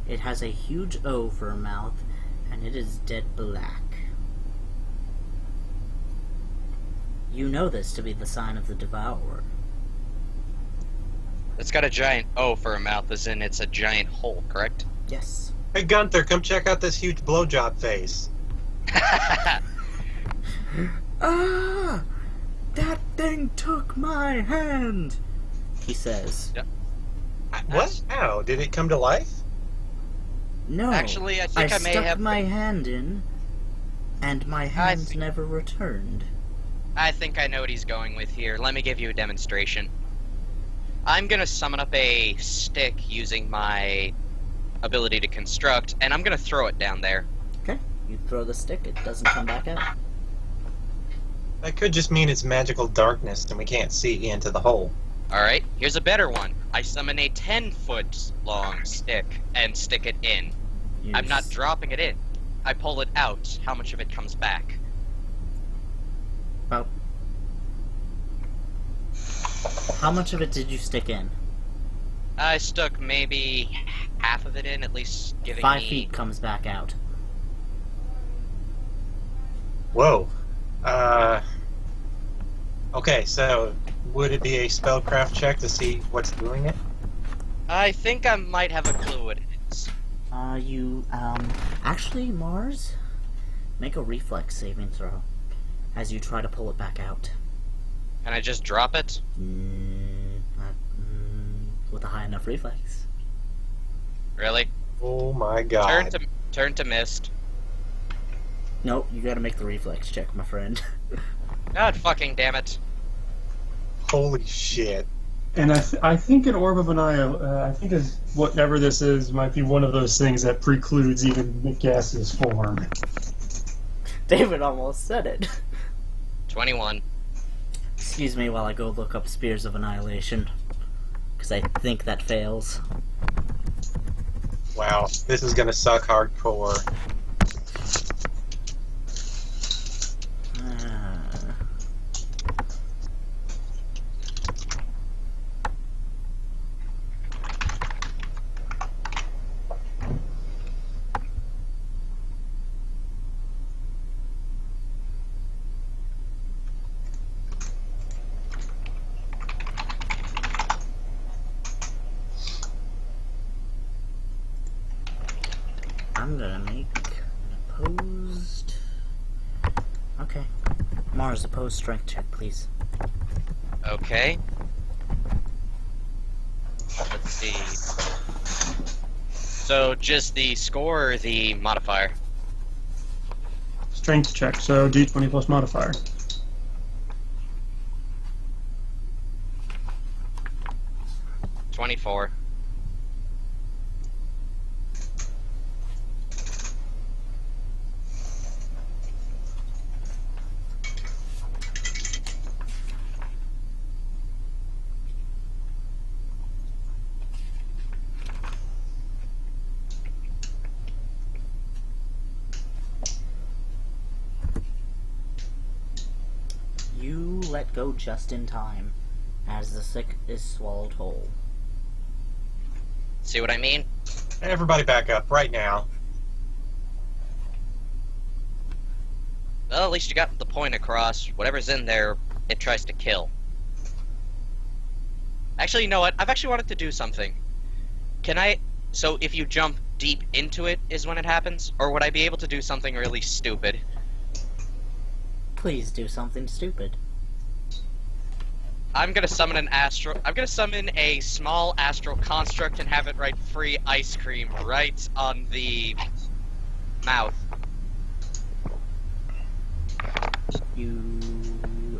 It has a huge O for a mouth, and it is dead black. You know this to be the sign of the Devourer. It's got a giant O for a mouth, as in it's a giant hole, correct? Yes. Hey Gunther, come check out this huge blowjob face. Ah! That thing took my hand! He says. What? How? Did it come to life? No. Actually, I think I may stuck have- my hand in, and my hand never returned. I think I know what he's going with here. Let me give you a demonstration. I'm gonna summon up a stick using my ability to construct, and I'm gonna throw it down there. Okay, you throw the stick, it doesn't come back out. That could just mean it's magical darkness and we can't see into the hole. Alright, here's a better one. I summon a 10-foot long stick and stick it in. You I'm not s- dropping it in. I pull it out. How much of it comes back? About. How much of it did you stick in? I stuck maybe half of it in, at least giving 5 me... feet comes back out. Whoa. Okay, so would it be a spellcraft check to see what's doing it? I think I might have a clue what it is. Actually, Mars, make a reflex saving throw as you try to pull it back out. Can I just drop it? With a high enough reflex. Really? Oh my god. Turn to mist. Nope, you gotta make the reflex check, my friend. God fucking damn it. Holy shit. And I think an Orb of I think whatever this is might be one of those things that precludes even the gaseous form. David almost said it. 21. Excuse me while I go look up Spears of Annihilation. Because I think that fails. Wow, this is gonna suck hardcore. I'm gonna make an opposed... Okay. Mars, opposed strength check, please. Okay. Let's see. So just the score or the modifier? Strength check, so d20 plus modifier. $24. You let go just in time, as the sick is swallowed whole. See what I mean? Everybody back up right now. Well, at least you got the point across. Whatever's in there, it tries to kill. Actually, you know what? I've actually wanted to do something. Can I... So if you jump deep into it is when it happens? Or would I be able to do something really stupid? Please do something stupid. I'm gonna summon a small astral construct and have it write free ice cream right on the mouth.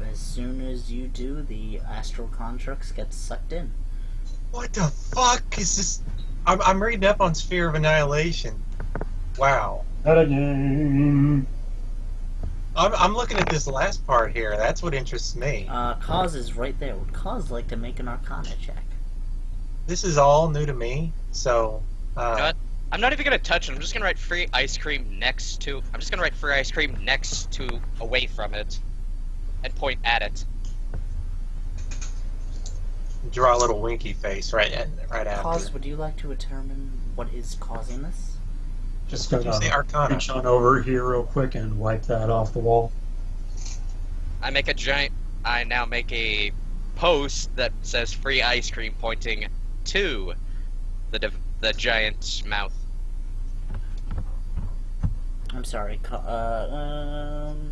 As soon as you do, the astral constructs get sucked in. What the fuck is this? I'm reading up on Sphere of Annihilation. Wow. Not again. I'm looking at this last part here. That's what interests me. Cause is right there. Would Cause like to make an Arcana check? This is all new to me, so... You know what? I'm not even gonna touch it. I'm just gonna write free ice cream next to... I'm just gonna write free ice cream next to, away from it, and point at it. Draw a little winky face right after. Cause, would you like to determine what is causing this? Just Did you say gonna Arcana? reach on over here real quick and wipe that off the wall. I now make a post that says free ice cream pointing to the giant's mouth. I'm sorry. No,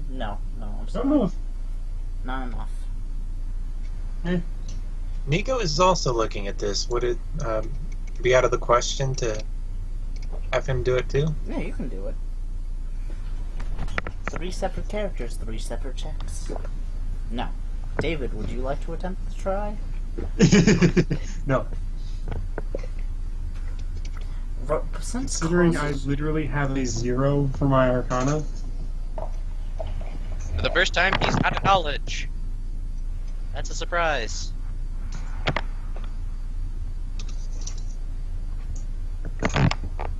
I'm Don't sorry. move. Not enough. Nico is also looking at this. Would it be out of the question to have him do it too? Yeah, you can do it. 3 separate characters, 3 separate checks. No. David, would you like to attempt to try? No. Since Considering Cause I is- literally have a 0 for my Arcana, For the first time, he's out of knowledge. That's a surprise.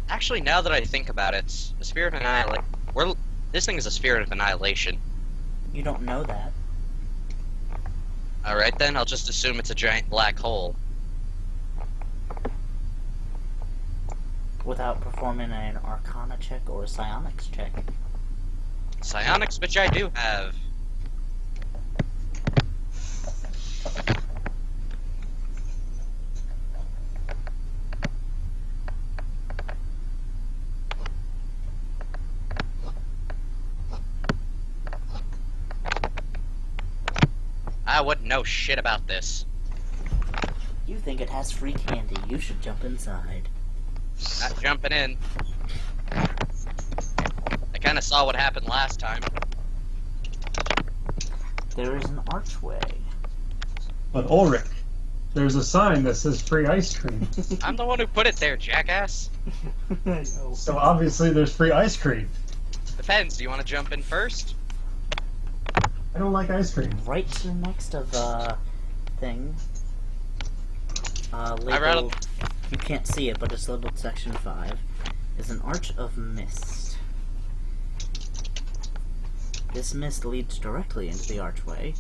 Actually, now that I think about it, the Sphere of Annihilation... This thing is a Sphere of Annihilation. You don't know that. Alright then, I'll just assume it's a giant black hole. Without performing an Arcana check or a Psionics check. Psionics, which I do have. I wouldn't know shit about this. You think it has free candy. You should jump inside. Not jumping in. I kinda saw what happened last time. There is an archway. but Ulrich, there's a sign that says free ice cream. I'm the one who put it there, jackass. I know. So obviously there's free ice cream. Depends, do you want to jump in first? I don't like ice cream. Right to the next of thing. rattled- Labeled. You can't see it, but it's labeled section 5. Is an arch of mist. This mist leads directly into the archway.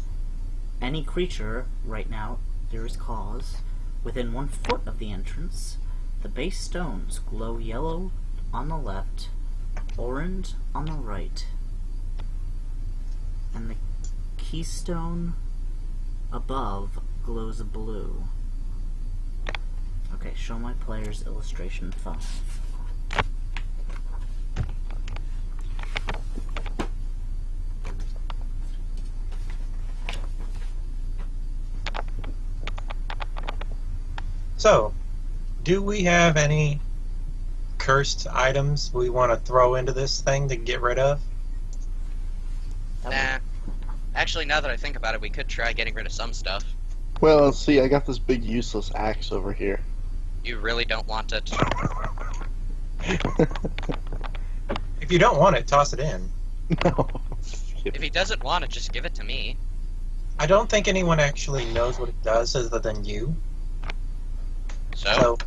Any creature, right now, there is cause, within 1 foot of the entrance. The base stones glow yellow on the left, orange on the right, and the keystone above glows blue. Okay, show my players illustration 5. So, do we have any cursed items we want to throw into this thing to get rid of? Nah. Actually, now that I think about it, we could try getting rid of some stuff. Well, see, I got this big useless axe over here. You really don't want it. If you don't want it, toss it in. No. If he doesn't want it, just give it to me. I don't think anyone actually knows what it does other than you. So,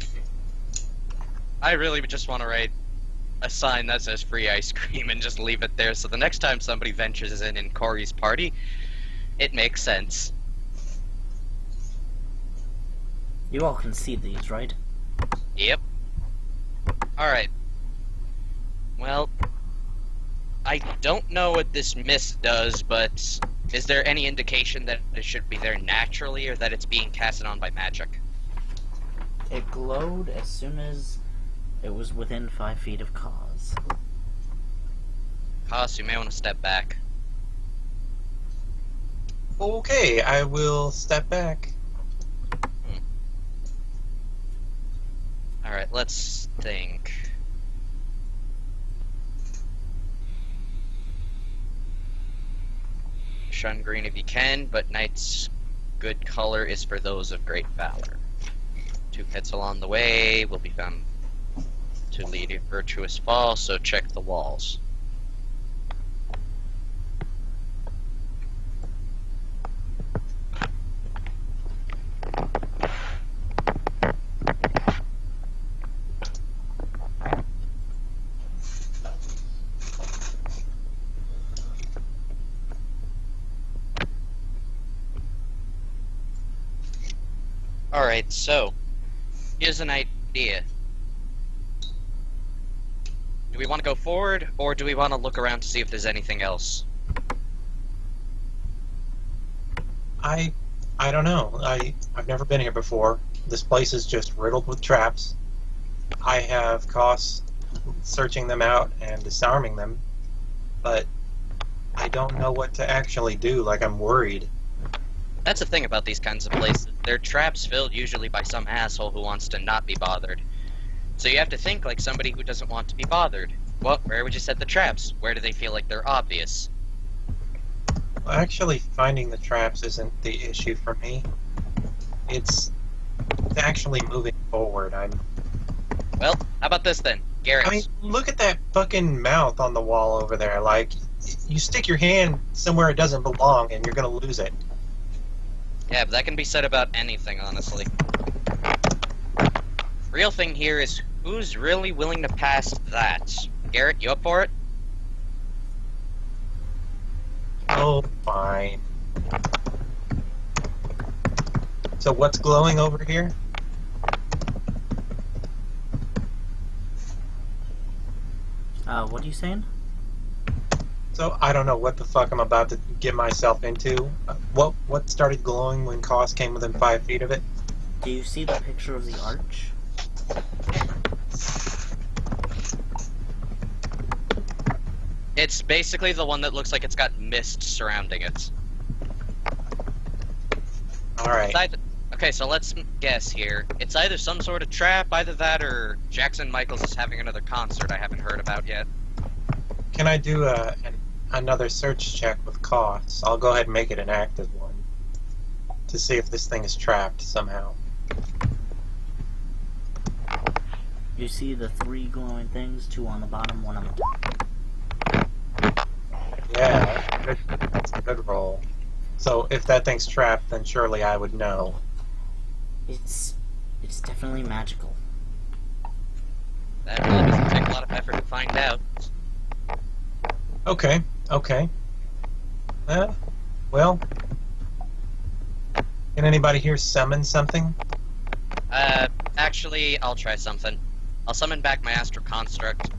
I really just want to write a sign that says free ice cream and just leave it there so the next time somebody ventures in Corey's party, it makes sense. You all can see these, right? Yep. Alright. Well, I don't know what this mist does, but is there any indication that it should be there naturally or that it's being casted on by magic? It glowed as soon as it was within 5 feet of Cause. Cos, you may want to step back. Okay, I will step back. Alright, let's think. Shun green if you can, but knight's good color is for those of great valor. 2 pits along the way will be found to lead a virtuous fall, so check the walls. Alright, so, here's an idea. Do we want to go forward, or do we want to look around to see if there's anything else? I don't know. I've never been here before. This place is just riddled with traps. I have costs searching them out and disarming them, but I don't know what to actually do. Like, I'm worried. That's the thing about these kinds of places. They're traps filled usually by some asshole who wants to not be bothered. So you have to think like somebody who doesn't want to be bothered. Well, where would you set the traps? Where do they feel like they're obvious? Well, actually, finding the traps isn't the issue for me. It's actually moving forward. Well, how about this then? Garrett. I mean, look at that fucking mouth on the wall over there. Like, you stick your hand somewhere it doesn't belong and you're gonna lose it. Yeah, but that can be said about anything, honestly. Real thing here is, who's really willing to pass that? Garrett, you up for it? Oh, fine. So what's glowing over here? What are you saying? So I don't know what the fuck I'm about to get myself into. What started glowing when Koss came within 5 feet of it? Do you see the picture of the arch? It's basically the one that looks like it's got mist surrounding it. Alright. Okay, so let's guess here. It's either some sort of trap, either that, or Jackson Michaels is having another concert I haven't heard about yet. Can I do another search check with Koss? I'll go ahead and make it an active one. To see if this thing is trapped somehow. You see the 3 glowing things, 2 on the bottom, 1 on the top. Yeah, that's a good roll. So if that thing's trapped, then surely I would know. It's definitely magical. That really doesn't take a lot of effort to find out. Okay. Well, can anybody here summon something? Actually, I'll try something. I'll summon back my Astral Construct.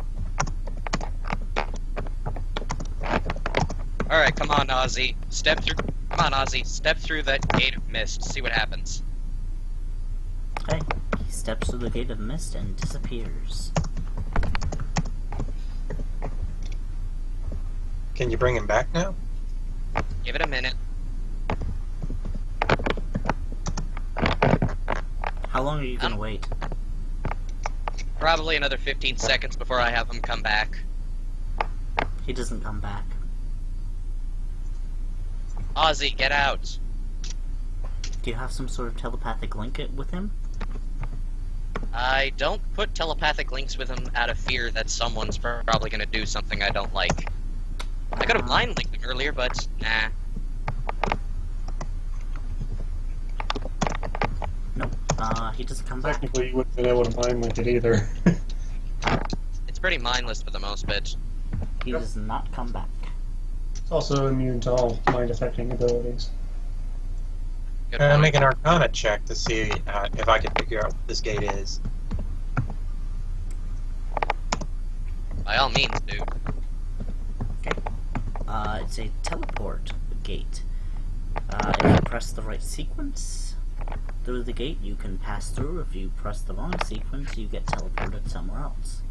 Alright, come on, Ozzy. Come on, Ozzy. Step through that gate of mist. See what happens. Okay, he steps through the gate of mist and disappears. Can you bring him back now? Give it a minute. How long are you gonna wait? Probably another 15 seconds before I have him come back. He doesn't come back. Ozzy, get out. Do you have some sort of telepathic link with him? I don't put telepathic links with him out of fear that someone's probably going to do something I don't like. I could have blind linked him earlier, but nah. Nope. He doesn't come back. Technically, you wouldn't have been able to mind link it either. It's pretty mindless for the most bit. He does not come back. It's also immune to all mind-affecting abilities. Good Can I point. make an Arcana check to see if I can figure out what this gate is? By all means, dude. It's a teleport gate. If you press the right sequence through the gate, you can pass through. If you press the wrong sequence, you get teleported somewhere else.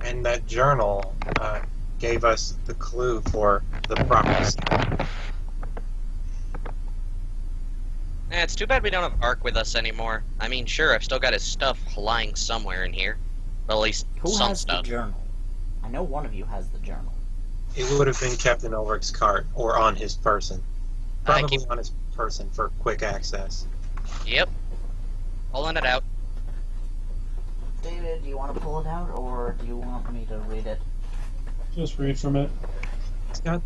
And that journal gave us the clue for the proper step. It's too bad we don't have Ark with us anymore. I mean, sure, I've still got his stuff lying somewhere in here. Well, at least Who some has stuff. the journal? I know one of you has the journal. It would have been kept in Ulrich's cart or on his person. I Probably keep- on his person for quick access. Yep. Pulling it out. David, do you want to pull it out, or do you want me to read it? Just read from it. It's got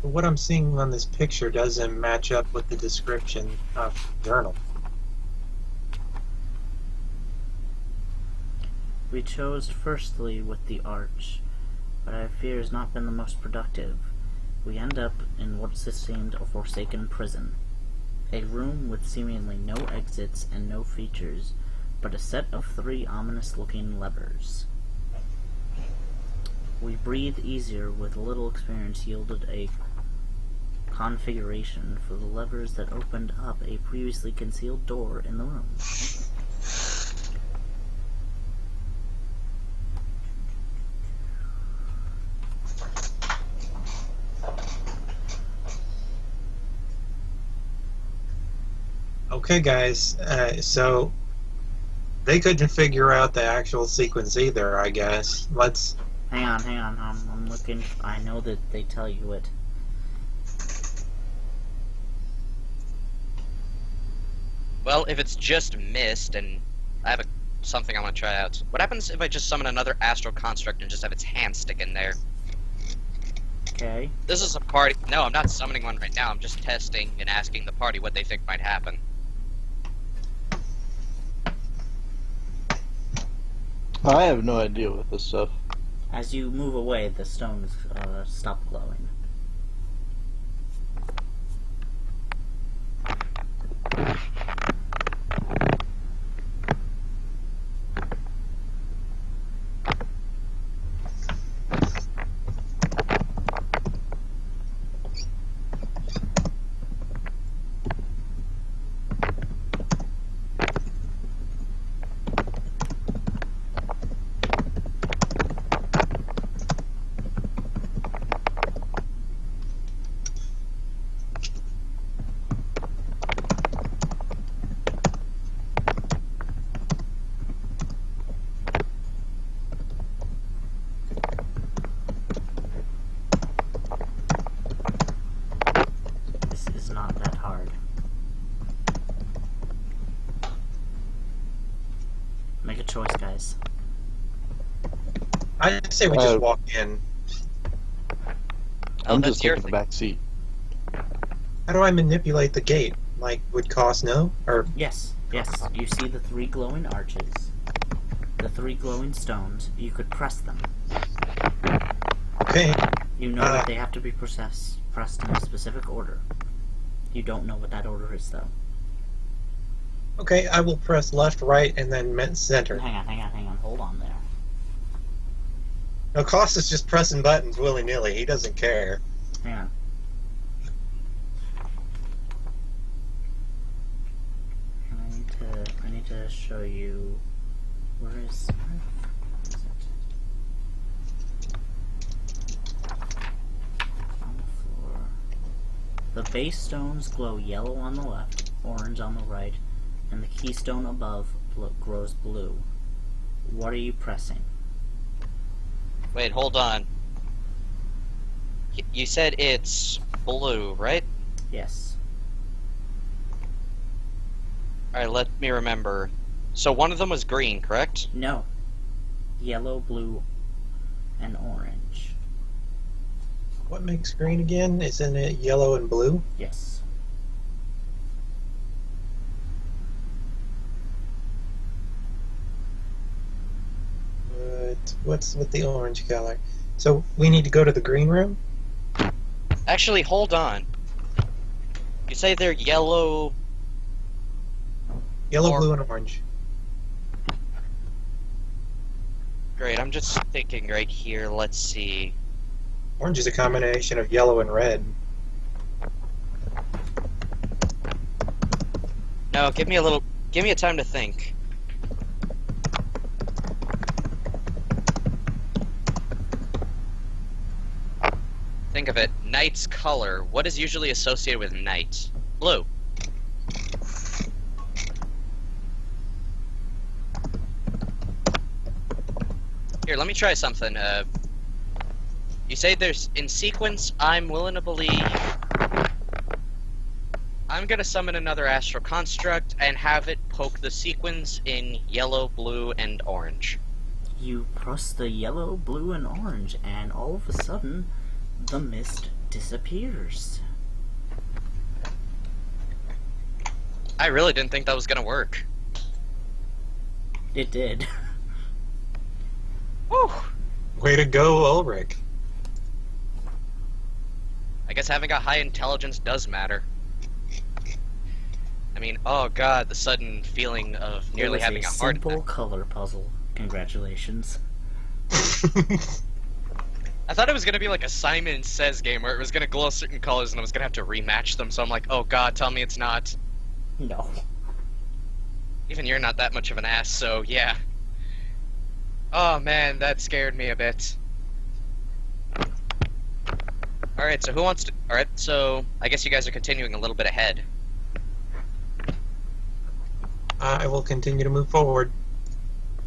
what I'm seeing on this picture doesn't match up with the description of the journal. We chose firstly with the arch, but I fear has not been the most productive. We end up in what seemed a forsaken prison. A room with seemingly no exits and no features, but a set of 3 ominous-looking levers. We breathe easier with little experience yielded a configuration for the levers that opened up a previously concealed door in the room. Okay, guys, so they couldn't figure out the actual sequence either, I guess. Let's... Hang on, I'm looking. I know that they tell you it. Well, if it's just mist, and I have something I want to try out. What happens if I just summon another astral construct and just have its hand stick in there? Okay. This is a party. No, I'm not summoning one right now. I'm just testing and asking the party what they think might happen. I have no idea with this stuff. As you move away, the stones stop glowing. This is not that hard. Make a choice, guys. I say we just walk in. Oh, I'm that's just your taking the thing. back seat. How do I manipulate the gate? Like, would cost no? Or Yes, yes. You see the 3 glowing arches, the 3 glowing stones. You could press them. okay, You know that they have to be pressed in a specific order. You don't know what that order is, though. okay, I will press left, right, and then center. Hang on. Hold on there. No, Cost is just pressing buttons willy-nilly. He doesn't care. Hang on. going to show you. Where is it? On the floor. The base stones glow yellow on the left, orange on the right, and the keystone above grows blue. What are you pressing? Wait, hold on. You said it's blue, right? Yes. Alright, let me remember. So one of them was green, correct? No. Yellow, blue, and orange. What makes green again? Isn't it yellow and blue? Yes. What's with the orange color? So we need to go to the green room? Actually, hold on. You say they're yellow... Yellow, Or- blue, and orange. Great, I'm just thinking right here. Let's see. Orange is a combination of yellow and red. No, give me a time to think. Think of it. Night's color. What is usually associated with night? Blue. Here, let me try something. You say there's in sequence. I'm willing to believe. I'm gonna summon another astral construct and have it poke the sequence in yellow, blue, and orange. You press the yellow, blue, and orange, and all of a sudden, the mist disappears. I really didn't think that was gonna work. It did. Whew. Way to go, Ulrich. I guess having a high intelligence does matter. I mean, oh god, the sudden feeling of nearly It was having a heart simple attack. color puzzle. Congratulations. I thought it was gonna be like a Simon Says game where it was gonna glow certain colors and I was gonna have to rematch them, so I'm like, oh god, tell me it's not. No. Even you're not that much of an ass, so yeah. Oh man, that scared me a bit. Alright, so who wants to... Alright, so I guess you guys are continuing a little bit ahead. I will continue to move forward.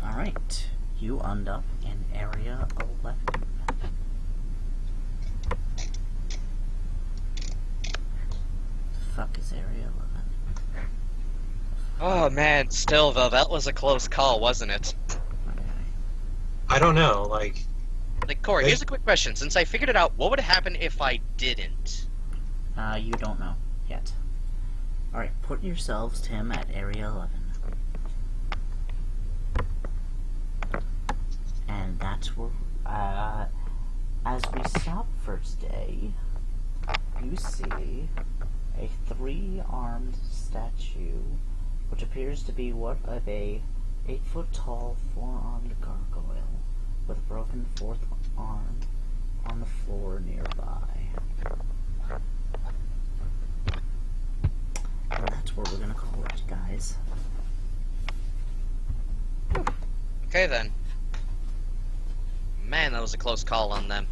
Alright. You end up in Area 11. Fuck is Area 11? Oh man, still though, that was a close call, wasn't it? I don't know, like... Like, Corey, here's a quick question. Since I figured it out, what would happen if I didn't? You don't know yet. Alright, put yourselves, Tim, at Area 11. And that's where, as we stop first day, you see a 3-armed statue, which appears to be what of a 8-foot-tall, 4-armed gargoyle with a broken 4th arm on the floor nearby. And that's where we're gonna call it, guys. Okay then. Man, that was a close call on them.